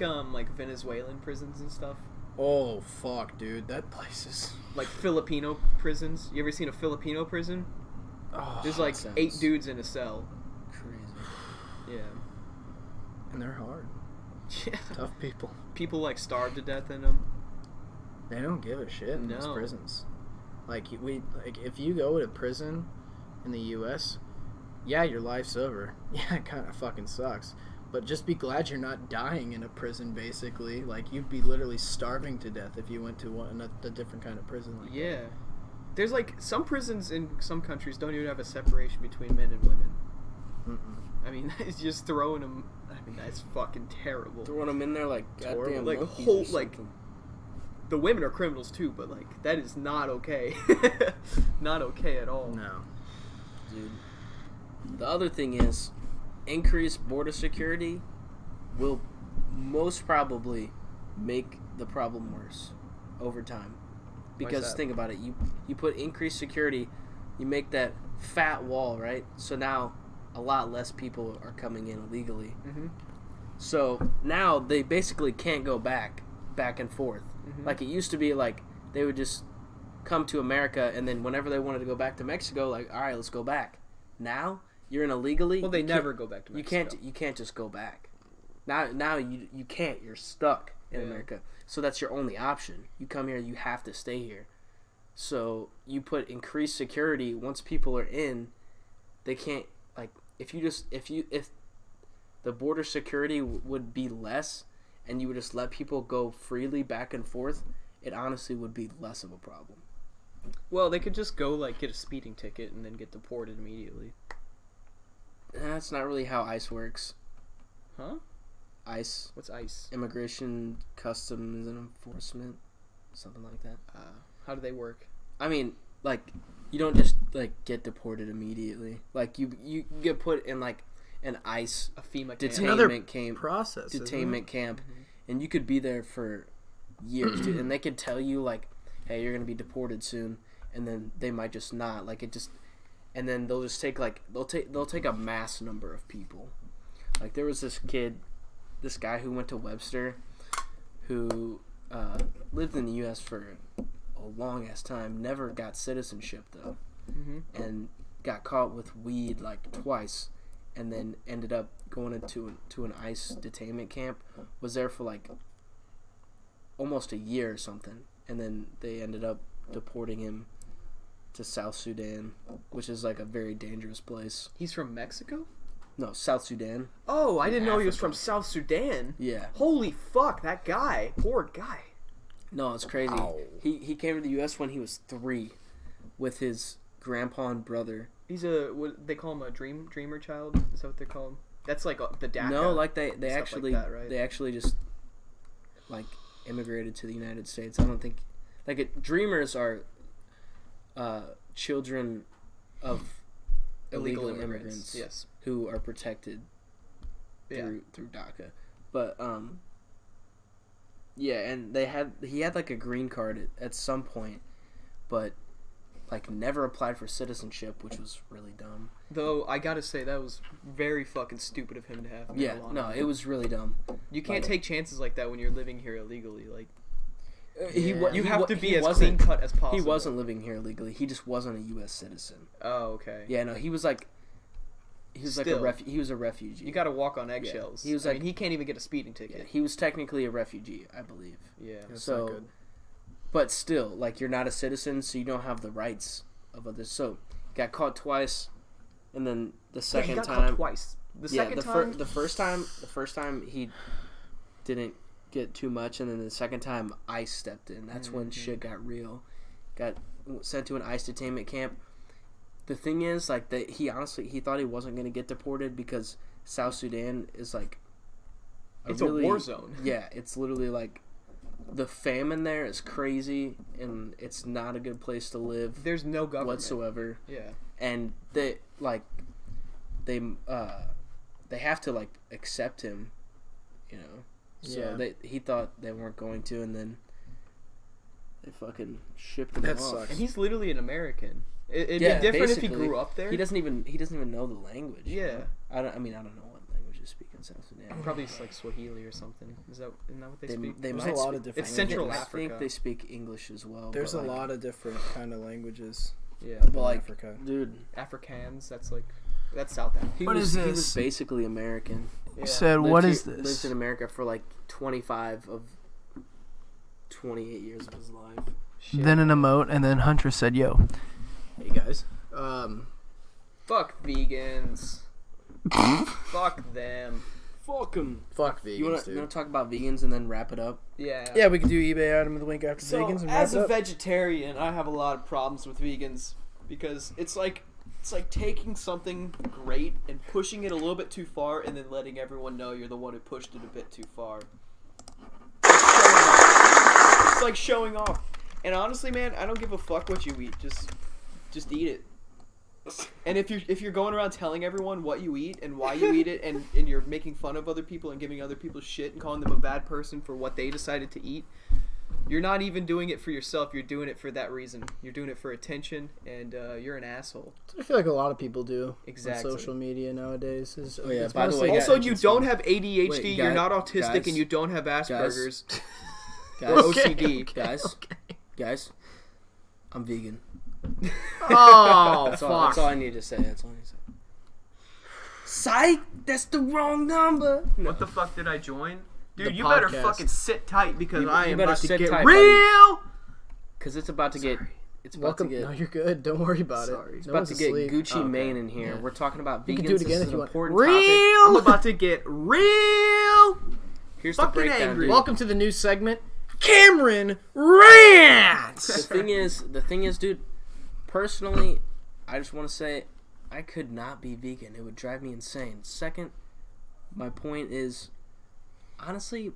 Venezuelan prisons and stuff? Oh, fuck, dude. That place is... Like Filipino prisons. You ever seen a Filipino prison? Oh, There's like sounds 8 dudes in a cell. Crazy. Yeah. and they're hard. Yeah. Tough people. People like starve to death in them. They don't give a shit in those No. prisons. Like if you go to prison in the U.S., yeah, your life's over. Yeah, it kind of fucking sucks. But just be glad you're not dying in a prison, basically. Like, you'd be literally starving to death if you went to a different kind of prison. Like Yeah. There's like some prisons in some countries don't even have a separation between men and women. Mm-mm. I mean, it's just throwing them. I mean, that's fucking terrible. Throwing them in there like Horrible. goddamn Like a monkeys whole or like. something. The women are criminals too, but like that is not okay. Not okay at all. No. Dude. The other thing is, increased border security will most probably make the problem worse over time. Because that? think about it, you put increased security, you make that fat wall, right? So now a lot less people are coming in illegally. Mm-hmm. So now they basically can't go back and forth. Mm-hmm. Like it used to be like they would just come to America and then whenever they wanted to go back to Mexico, like, all right, let's go back. Now you're in illegally. Well, they you never can't- go back to Mexico. You can't just go back. Now you can't. You're stuck in America. So that's your only option. You come here, you have to stay here. So you put increased security. Once people are in, they can't, like, if the border security would be less and you would just let people go freely back and forth, it honestly would be less of a problem. Well, they could just go like get a speeding ticket and then get deported immediately. That's not really how ICE works. Huh? ICE. What's ICE? Immigration, Customs, and Enforcement. Something like that. How do they work? I mean, like, you don't just, like, get deported immediately. Like, you get put in, like, an ICE A FEMA It's another detainment camp. process. isn't it? Detainment camp. And you could be there for years, dude. And they could tell you, like, hey, you're going to be deported soon. And then they might just not. Like, it just... And then they'll just take, like... They'll take a mass number of people. Like, there was this this guy who went to Webster, who lived in the U.S. for a long-ass time. Never got citizenship, though. Mm-hmm. And got caught with weed, like, twice. And then ended up going into an ICE detainment camp. Was there for, like, almost a year or something. And then they ended up deporting him to South Sudan, which is, like, a very dangerous place. He's from Mexico? No, South Sudan. Oh, I didn't know he was from South Sudan. Yeah. Holy fuck, that guy. Poor guy. No, it's crazy. Ow. He came to the U.S. when he was 3 with his grandpa and brother. He's what they call him, a dreamer child? Is that what they call him? That's like the DACA. No, like they actually like that, right? they actually just like immigrated to the United States. I don't think dreamers are children of illegal immigrants. Yes. Who are protected through DACA. But yeah, and he had like a green card at some point, but like never applied for citizenship, which was really dumb. Though I gotta say that was very fucking stupid of him to have. Yeah, no, it was really dumb. You can't take chances like that when you're living here illegally. Like, you have to be as clean cut as possible. He wasn't living here illegally. He just wasn't a U.S. citizen. Oh, okay. Yeah, no, he was a refugee. You gotta walk on eggshells. Yeah. He was he can't even get a speeding ticket. Yeah, he was technically a refugee, I believe. Yeah, that's so not good. But still, like, you're not a citizen, so you don't have the rights of others. So, got caught twice, and then the second he got time... caught twice. The first time he didn't get too much, and then the second time ICE stepped in. That's when shit got real. Got sent to an ICE detainment camp. The thing is, like, that he thought he wasn't going to get deported because South Sudan is, like... It's a war zone. Yeah, it's literally, like... The famine there is crazy, and it's not a good place to live. There's no government whatsoever. Yeah, and they have to like accept him, you know. So he thought they weren't going to, and then they fucking shipped him off. Sucks. And he's literally an American. It'd be different if he grew up there. He doesn't even know the language. Yeah, I don't know what language they speak in South Sudan. Probably it's like Swahili or something. Isn't that what they speak? There's a lot of different. It's Central I Africa. think they speak English as well. There's a lot of different kind of languages. Yeah, but like, Africa. Dude, Afrikaans. That's South Africa. What is this? He was basically American. Yeah. Said, what is this? Lived in America for like 25 of 28 years of his life. Shit. Then an emote, and then Hunter said, "Yo, hey guys, fuck vegans, fuck them, fuck them, fuck vegans." You want to talk about vegans and then wrap it up? Yeah, we could do eBay item of the week after vegans. And as a vegetarian, I have a lot of problems with vegans because it's like taking something great and pushing it a little bit too far, and then letting everyone know you're the one who pushed it a bit too far. It's like showing off. And honestly, man, I don't give a fuck what you eat. Just eat it. And if you're going around telling everyone what you eat and why you eat it, and you're making fun of other people and giving other people shit and calling them a bad person for what they decided to eat, you're not even doing it for yourself. You're doing it for that reason. You're doing it for attention, and you're an asshole. I feel like a lot of people do. Exactly. On social media nowadays. By the way, also, you don't have ADHD. Wait, you're not autistic, and you don't have Asperger's. Guys, OCD. Guys, I'm vegan. Oh, that's all I need to say. Psych! That's the wrong number. What the fuck did I join? Dude, you podcast. better fucking sit tight because you I am better about to sit get tight, real. Because it's about to get. It's about Welcome. to get. No, you're good. Don't worry about it. It's about to get Gucci Mane in here. Yeah. We're talking about vegans. You can do it again this if you want. Important Real. topic. I'm about to get real. Here's fucking the breakdown, angry. dude. Welcome to the new segment, Cameron Rants. The thing is, dude. Personally, I just want to say, I could not be vegan. It would drive me insane. Second, my point is, honestly,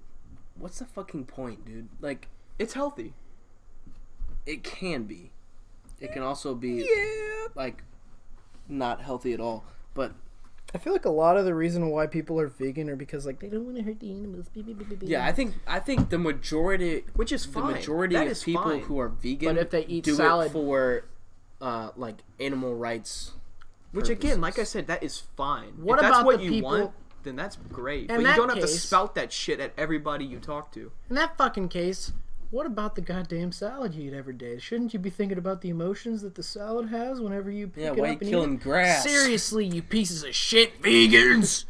what's the fucking point, dude? Like, it's healthy. It can be. It can also be, like, not healthy at all. But I feel like a lot of the reason why people are vegan are because like they don't want to hurt the animals. Yeah, I think the majority, which is the fine. majority That of is people fine. who are vegan, But if they eat do salad it for like animal rights. Which again, purposes. like I said, that is fine. What if that's about what the you people- want, then that's great. In But you that don't have to case- spout that shit at everybody you talk to. In that fucking case, what about the goddamn salad you eat every day? Shouldn't you be thinking about the emotions that the salad has whenever you pick Yeah, it why up you and killing eat it? grass? Seriously, you pieces of shit vegans!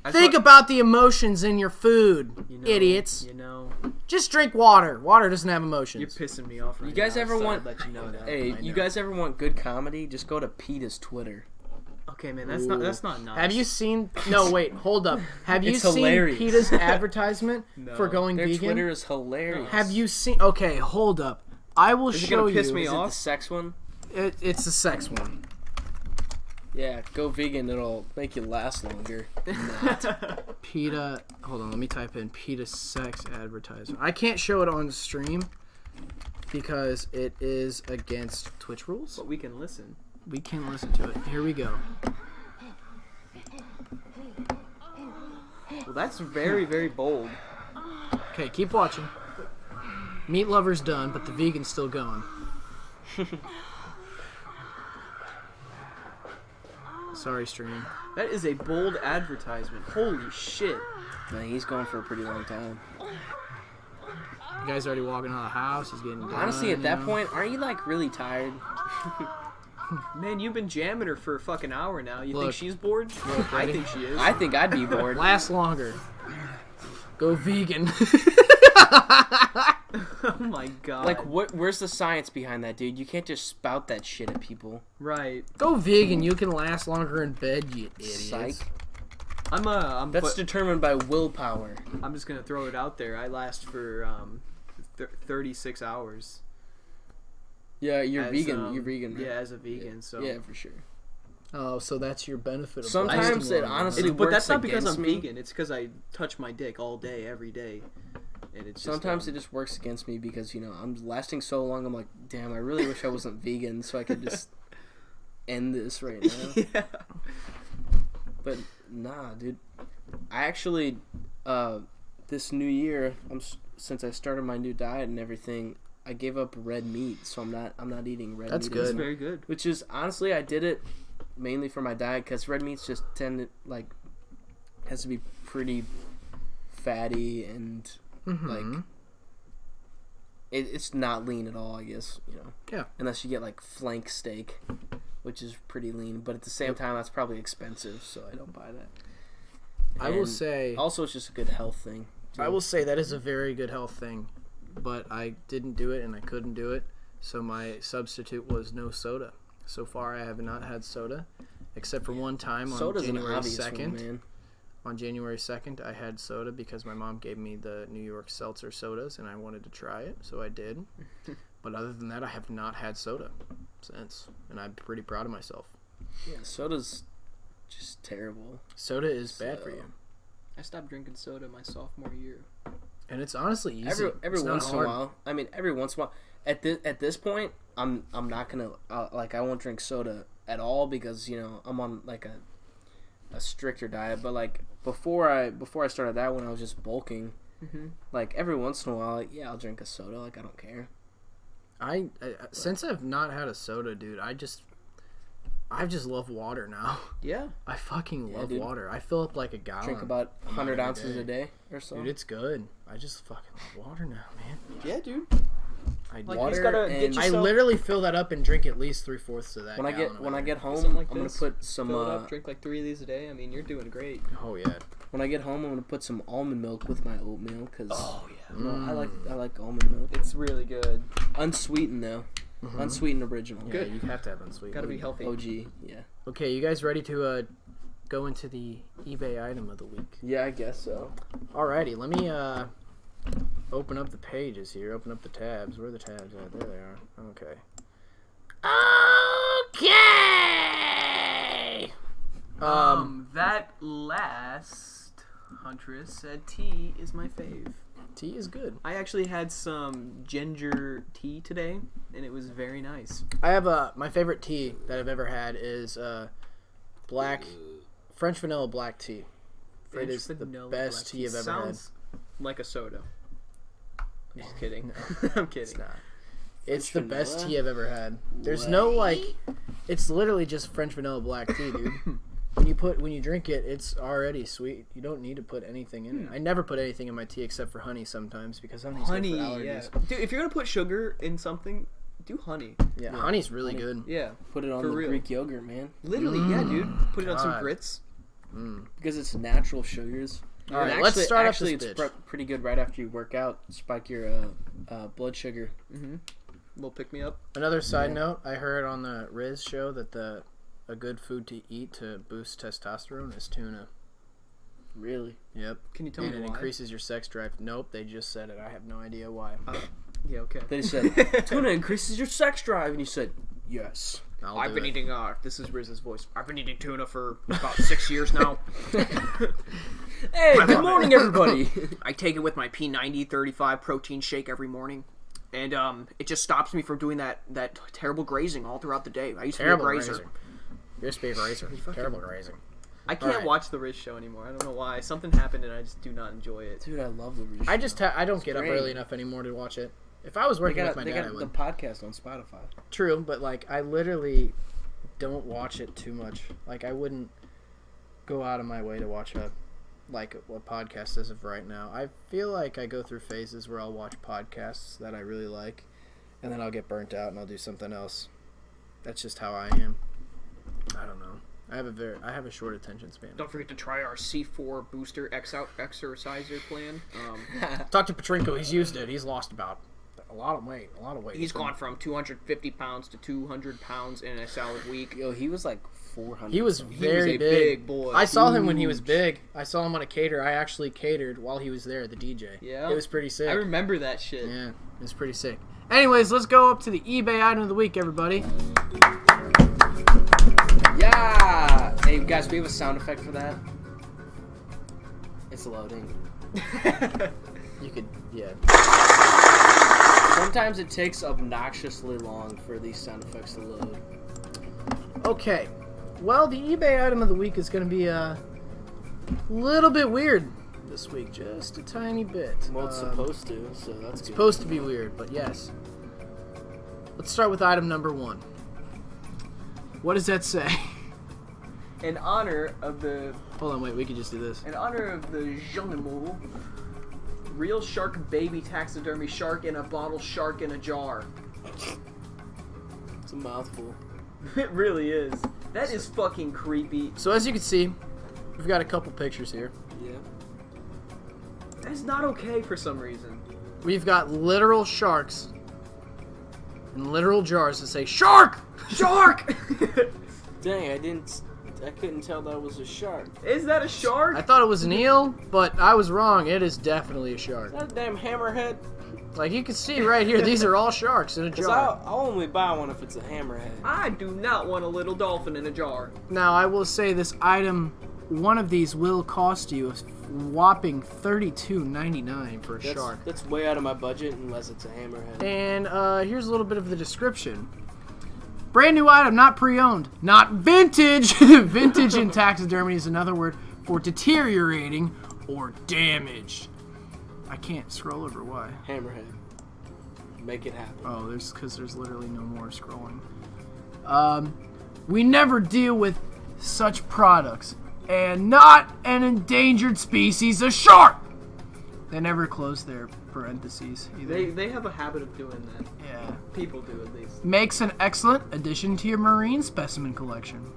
I Think thought- about the emotions in your food, you know, idiots. You know, Just drink water. Water doesn't have emotions. you're pissing me off right You guys now, ever so want? I'll let you know that. Hey, I you know. guys ever want good comedy? Just go to PETA's Twitter. Okay, man, that's not nice. Have you seen... No, wait, hold up. Have you It's seen hilarious. PETA's advertisement No. for going Their vegan? Twitter is hilarious. Have you seen... Okay, hold up. I will Is it show gonna you... piss me Is it off? the sex one? It's the sex one. Yeah, go vegan. It'll make you last longer. PETA... Hold on, let me type in PETA sex advertisement. I can't show it on stream because it is against Twitch rules. But we can listen. We can listen to it. Here we go. Well, that's very, very bold. Okay, keep watching. Meat lover's done, but the vegan's still going. Sorry, stream. That is a bold advertisement. Holy shit. Man, he's going for a pretty long time. You guys already walking out of the house. He's getting done, Honestly, at that you know? point, aren't you like really tired? Man, you've been jamming her for a fucking hour now. You Look. think she's bored? I ready? think she is. I think I'd be bored. Last longer. Go vegan. Oh my god. Like, what? Where's the science behind that, dude? You can't just spout that shit at people. Right. Go vegan. You can last longer in bed, you idiots. Psych. I'm That's determined by willpower. I'm just gonna throw it out there. I last for 36 hours. Yeah, you're as, vegan. You're vegan. Right? Yeah, as a vegan. So. Yeah, for sure. Oh, so that's your benefit of Sometimes lasting it longer. honestly But that's works not because I'm against me. vegan. It's because I touch my dick all day, every day, and it's just, Sometimes it just works against me because, you know, I'm lasting so long. I'm like, damn, I really wish I wasn't vegan so I could just end this right now. Yeah. But nah, dude. I actually, this new year, since I started my new diet and everything, I gave up red meat, so I'm not eating red That's meat. good. It's anymore. very good. Which is honestly, I did it mainly for my diet because red meats just tend to has to be pretty fatty and like it's not lean at all. I guess Yeah. unless you get like flank steak, which is pretty lean, but at the same time that's probably expensive, so I don't buy that. I will And say. also it's just a good health thing. I will say that is a very good health thing, but I didn't do it and I couldn't do it, so my substitute was no soda. So far, I have not had soda, except for one time on Soda's an January obvious 2nd. one, man. On January 2nd, I had soda because my mom gave me the New York seltzer sodas and I wanted to try it, so I did. But other than that, I have not had soda since, and I'm pretty proud of myself. Yeah, soda's just terrible. Soda is bad for you, I stopped drinking soda my sophomore year. and it's honestly easy. Every It's not once in a hard. while. I mean, every once in a while. At this point, I'm not gonna I won't drink soda at all because I'm on like a stricter diet. But like before I started that, when I was just bulking, like every once in a while, I'll drink a soda. Like I don't care. I since I've not had a soda, dude, I just love water now. Yeah. I fucking love dude. water. I fill up like a gallon. Drink about 100 every ounces day. a day or so. Dude, it's good. I just fucking love water now, man. Yeah, dude. I Like, Water you just gotta and- get I yourself... literally fill that up and drink at least 3/4 of that. when I gallon of get water. home, Something like I'm gonna this. put some. Fill it up, drink like 3 of these a day. I mean, you're doing great. Oh yeah. When I get home, I'm gonna put some almond milk with my oatmeal because yeah. I like almond milk. It's really good. Unsweetened though, unsweetened original. Yeah, you have to have unsweetened. Gotta be healthy. OG, yeah. Okay, you guys ready to go into the eBay item of the week? Yeah, I guess so. Alrighty, let me open up the pages here. Open up the tabs. Where are the tabs at? There they are. Okay. Okay. That last Huntress said tea is my fave. Tea is good. I actually had some ginger tea today, and it was very nice. I have my favorite tea that I've ever had is black French vanilla black tea. French it is the vanilla best black tea you've ever had. Sounds like a soda. I'm just kidding. I'm kidding. It's not. It's the vanilla? best tea I've ever had. There's no like, it's literally just French vanilla black tea, dude. When you drink it, it's already sweet. You don't need to put anything in it. I never put anything in my tea except for honey sometimes because honey's good for allergies. Yeah. Dude, if you're gonna put sugar in something, do honey. Yeah, honey's really good. Yeah. Put it on For the real. Greek yogurt, man. Literally, yeah, dude. Put it on some God. grits. Because it's natural sugars. All right, And let's start actually, up this it's bitch. pretty good right after you work out. Spike your blood sugar. We'll pick me up. Another side note, I heard on the Riz show that a good food to eat to boost testosterone is tuna. Really? Yep. Can you tell and me it why? increases your sex drive. Nope, they just said it. I have no idea why. Yeah, okay. They said, tuna increases your sex drive. And you said, yes. I'll do it. eating, this is Riz's voice. I've been eating tuna for about 6 years now. Hey, good morning, everybody. I take it with my P90 35 protein shake every morning. And it just stops me from doing that terrible grazing all throughout the day. I used to be a Terrible grazer. grazing. You're supposed to be a grazer. Terrible grazing. I can't Alright. watch the Riz show anymore. I don't know why. Something happened and I just do not enjoy it. Dude, I love the Reese. I don't get up great. early enough anymore to watch it. If I was They working got, with my they dad, I got the would. podcast on Spotify. True, but like I literally don't watch it too much. Like I wouldn't go out of my way to watch a podcast as of right now. I feel like I go through phases where I'll watch podcasts that I really like, and then I'll get burnt out and I'll do something else. That's just how I am. I don't know. I have a short attention span. Don't forget to try our C4 booster exerciser plan. Talk to Petrinko. He's used it. He's lost about a lot of weight. He's gone from 250 pounds to 200 pounds in a solid week. Yo, he was like 400. He was very a big boy. I saw him when he was big. I saw him on a cater. I actually catered while he was there, the DJ. Yeah? It was pretty sick. I remember that shit. Yeah, it was pretty sick. Anyways, let's go up to the eBay item of the week, everybody. Yeah! Hey, guys, we have a sound effect for that. It's loading. You could, yeah. Sometimes it takes obnoxiously long for these sound effects to load. Okay. Well, the eBay item of the week is going to be a little bit weird this week. Just a tiny bit. Well, it's supposed to, so that's good. Supposed to be weird, but yes. Let's start with item number 1. What does that say? In honor of the Hold on, wait, we could just do this. In honor of the Jean-Amour, real shark baby taxidermy shark in a bottle, shark in a jar. It's a mouthful. It really is. That is fucking creepy. So as you can see, we've got a couple pictures here. Yeah. That's not okay for some reason. We've got literal sharks in literal jars that say shark! Shark! Dang, I couldn't tell that was a shark. Is that a shark? I thought it was an eel, but I was wrong. It is definitely a shark. Is that a damn hammerhead? Like you can see right here, these are all sharks in a Because jar. I'll only buy one if it's a hammerhead. I do not want a little dolphin in a jar. Now I will say this item, one of these will cost you a whopping $32.99 for a shark. That's way out of my budget unless it's a hammerhead. And here's a little bit of the description. Brand new item, not pre-owned, not vintage. Vintage in taxidermy is another word for deteriorating or damaged. I can't scroll over, why? Hammerhead. Make it happen. Oh, because there's literally no more scrolling. We never deal with such products. And not an endangered species, a shark! They never close their parentheses either. They have a habit of doing that. Yeah. People do, at least. Makes an excellent addition to your marine specimen collection.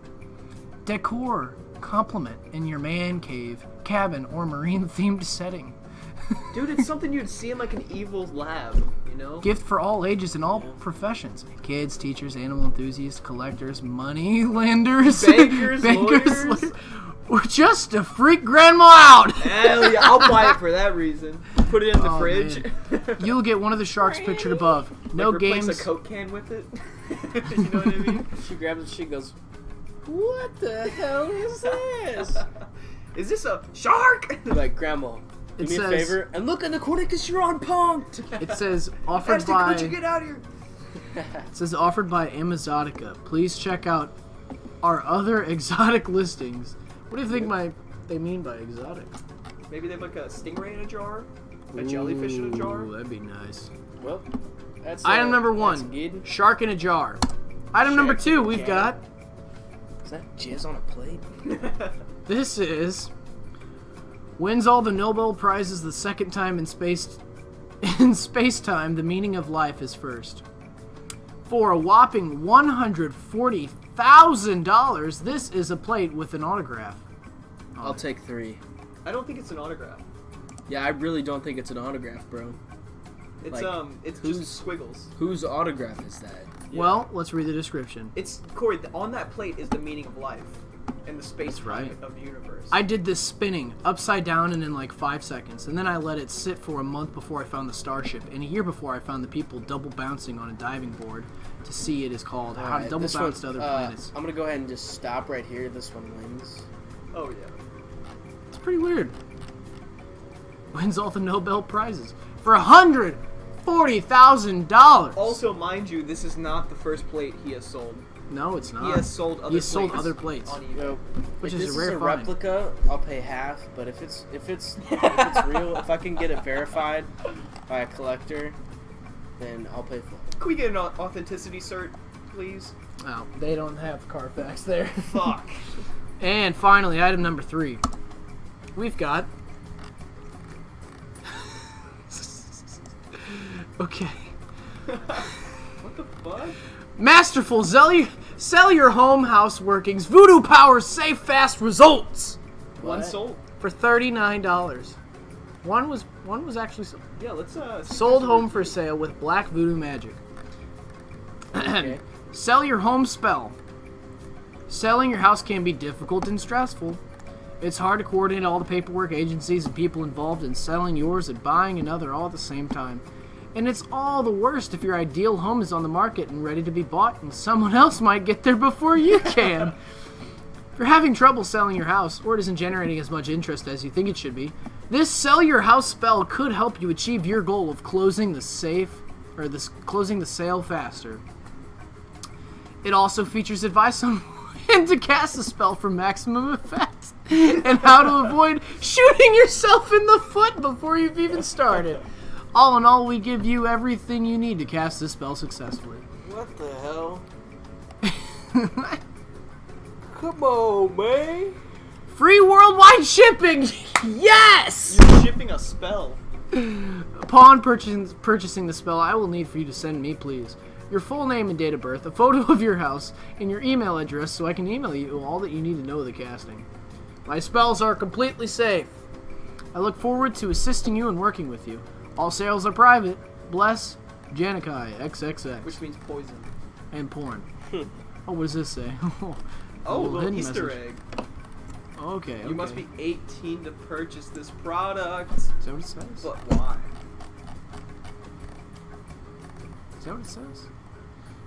Decor, complement in your man cave, cabin, or marine-themed setting. Dude, it's something you'd see in like an evil lab, you know? Gift for all ages and all professions. Kids, teachers, animal enthusiasts, collectors, money lenders, Bankers, lawyers. Or just to freak grandma out. Hell yeah, I'll buy it for that reason. Put it in the fridge. You'll get one of the sharks pictured above. No like games. Replace a Coke can with it. You know what I mean? She grabs it, she goes, what the hell is this? Is this a shark? Like, Grandma, do It me a says- favor and look in the corner because you're on punked. It says offered Ashton, by. could you get out of here? It says offered by Amazotica. Please check out our other exotic listings What do you think they mean by exotic? Maybe they have like a stingray in a jar, a jellyfish in a jar. Ooh, that'd be nice. Well, that's Item number that's 1, good. shark in a jar. Item number 2, we've got. Is that jizz on a plate? This is wins all the Nobel prizes the second time in space. In space-time, the meaning of life is first. For a whopping $140,000, this is a plate with an autograph. I'll take 3. I don't think it's an autograph. Yeah, I really don't think it's an autograph, bro. It's Like, it's who's- just squiggles. Whose autograph is that? Yeah. Well, let's read the description. It's Corey. On that plate is the meaning of life and the space right. of the universe. I did this spinning upside down and in like 5 seconds, and then I let it sit for a month before I found the starship, and a year before I found the people double bouncing on a diving board to see it is called how to Alright, double this bounce one, to other planets. I'm gonna go ahead and just stop right here. This one wins. Oh yeah. It's pretty weird. Wins all the Nobel prizes for $140,000. Also, mind you, this is not the first plate he has sold. No, it's not. He has sold other He has plates. sold other plates, On eBay. Yo, which if is this a rare is a find. replica, I'll pay half. But if it's real, if I can get it verified by a collector, then I'll pay full. Can we get an authenticity cert, please? Oh, they don't have Carfax there. Fuck. And finally, item number 3. We've got. Okay. What the fuck? Masterful sell your home house workings. Voodoo Power safe fast results One sold. for $39. One was actually sold. Yeah, let's Sold home for sale with Black Voodoo Magic. Okay. Sell your home spell. Selling your house can be difficult and stressful. It's hard to coordinate all the paperwork, agencies, and people involved in selling yours and buying another all at the same time. And it's all the worst if your ideal home is on the market and ready to be bought and someone else might get there before you can. If you're having trouble selling your house or it isn't generating as much interest as you think it should be, this sell your house spell could help you achieve your goal of closing the sale faster. It also features advice on when to cast the spell for maximum effect and how to avoid shooting yourself in the foot before you've even started. All in all, we give you everything you need to cast this spell successfully. What the hell? Come on, man. Free worldwide shipping! Yes! You're shipping a spell. Upon purchasing the spell, I will need for you to send me, please, your full name and date of birth, a photo of your house, and your email address so I can email you all that you need to know of the casting. My spells are completely safe. I look forward to assisting you and working with you. All sales are private. Bless, Janikai, XXX. Which means poison. And porn. Oh, what does this say? Oh, little hidden Easter message. egg. Okay, You must be 18 to purchase this product. Is that what it says? But why? Is that what it says?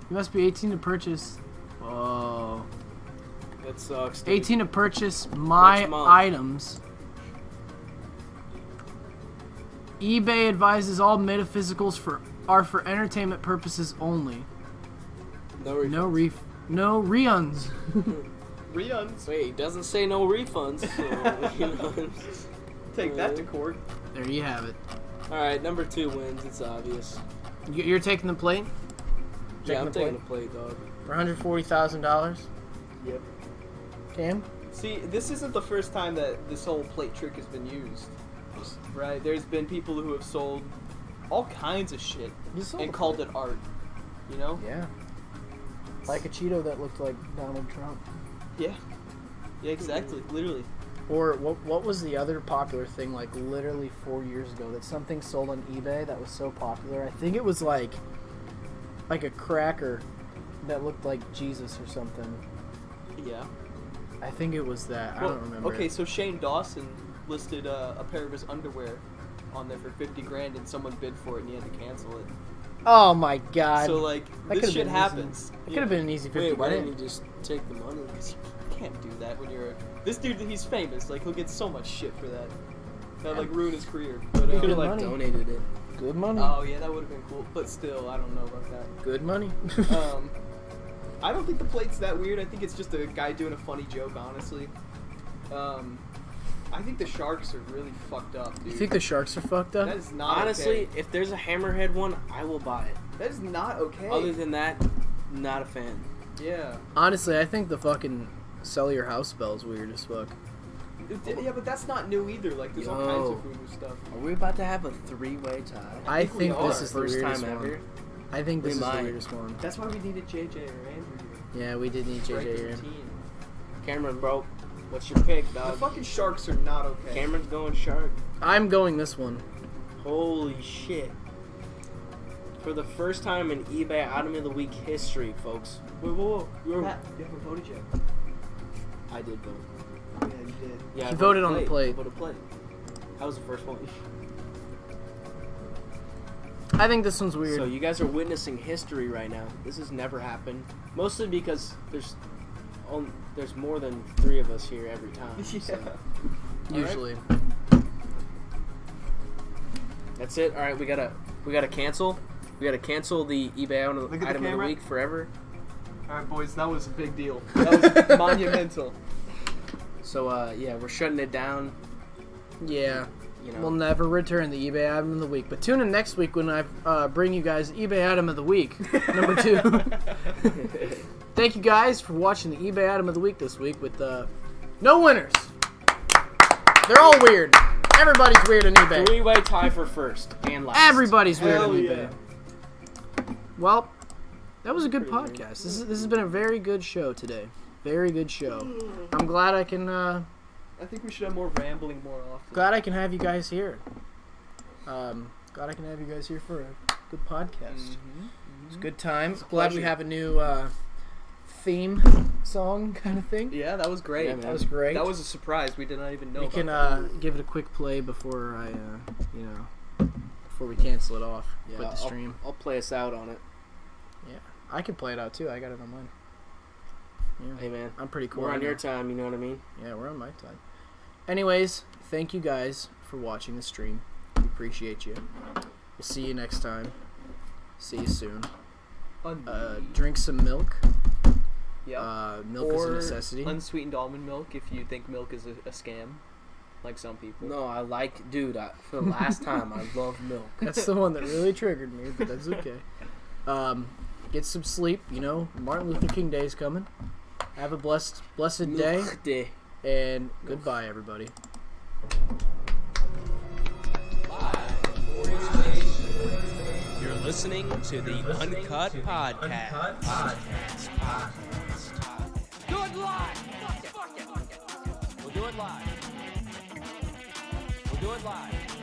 You must be 18 to purchase. Oh. That sucks. Dude. 18 to purchase my Next month. items. eBay advises all metaphysicals are for entertainment purposes only. No refunds. No refunds. Reons. Wait, it doesn't say no refunds. So, you know. Take that to court. There you have it. Alright, number 2 wins. It's obvious. You're taking the plate? Yeah, I'm taking the plate, dog. For $140,000? Yep. Cam? See, this isn't the first time that this whole plate trick has been used. Right? There's been people who have sold all kinds of shit and called it art. You know? Yeah. Like a Cheeto that looked like Donald Trump. Yeah. Yeah, exactly. Literally. Or what was the other popular thing like literally 4 years ago that something sold on eBay that was so popular? I think it was like a cracker that looked like Jesus or something. Yeah. I think it was that. I don't remember. Okay, so Shane Dawson listed a pair of his underwear on there for $50,000 and someone bid for it and he had to cancel it. Oh my god. So like That this could've shit been happens. It could have been an easy 50 Wait, why grand. didn't you just take the money? Because you can't do that when you're this dude. He's famous. Like he'll get so much shit for that. That'd like ruin his career. But You could Good have like money. donated it. Good money. oh yeah, that would have been cool. But still, I don't know about that. Good money. I don't think the plate's that weird. I think it's just a guy doing a funny joke, honestly. I think the sharks are really fucked up, dude. You think the sharks are fucked up? That is not Honestly, okay. if there's a hammerhead one, I will buy it. That is not okay. Other than that, not a fan. Yeah. Honestly, I think the fucking sell your house spell is weird as fuck. Yeah, but that's not new either. Like, there's all kinds of voodoo stuff. Are we about to have a 3-way tie? I think this is the First weirdest time one. ever. I think this is the might. weirdest one. That's why we needed JJ or Andrew here. Yeah, we did need Break JJ the here. routine. Cameron, bro, what's your pick, The dog? fucking sharks are not okay. Cameron's going shark. I'm going this one. Holy shit. For the first time in eBay Item of the Week history, folks. Whoa. Matt, you haven't voted yet. I did vote. Yeah, you did. Yeah, He I voted on the plate. I voted plate. That was the first one. I think this one's weird. So you guys are witnessing history right now. This has never happened. Mostly because there's more than 3 of us here every time. Yeah. So. Usually. That's it. All right, we gotta cancel. We gotta cancel the eBay Item of the camera. Week forever. Alright, boys, that was a big deal. That was monumental. So yeah, we're shutting it down. Yeah. You know. We'll never return the eBay item of the week. But tune in next week when I bring you guys eBay item of the week, number 2. Thank you guys for watching the eBay item of the week this week with no winners. They're all weird. Everybody's weird on eBay. 3-way tie for first and last. Everybody's weird on Hell eBay. Well, that was a good podcast. This has been a very good show today. Very good show. I'm glad I can. I think we should have more rambling more often. Glad I can have you guys here. Glad I can have you guys here for a good podcast. It's a good time. Glad we pleasure. have a new theme song kind of thing. Yeah, that was great. Yeah, man. That was great. That was a surprise. We did not even know. We about can give it a quick play before I, before we cancel it off. Yeah, Quit the stream. I'll play us out on it. Yeah, I can play it out too. I got it on mine. Yeah. Hey man, I'm pretty cool. we're right on now. your time. You know what I mean? Yeah, we're on my time. Anyways, thank you guys for watching the stream. We appreciate you. We'll see you next time. See you soon. Drink some milk. Yeah. Milk is a necessity. Unsweetened almond milk if you think milk is a scam, like some people. No, I like, dude. For the last time, I love milk. That's the one that really triggered me, but that's okay. Get some sleep. You know, Martin Luther King Day is coming. Have a blessed day. And goodbye, everybody. You're listening to the Uncut Podcast. Do it live! Fuck it! We'll do it live. We'll do it live.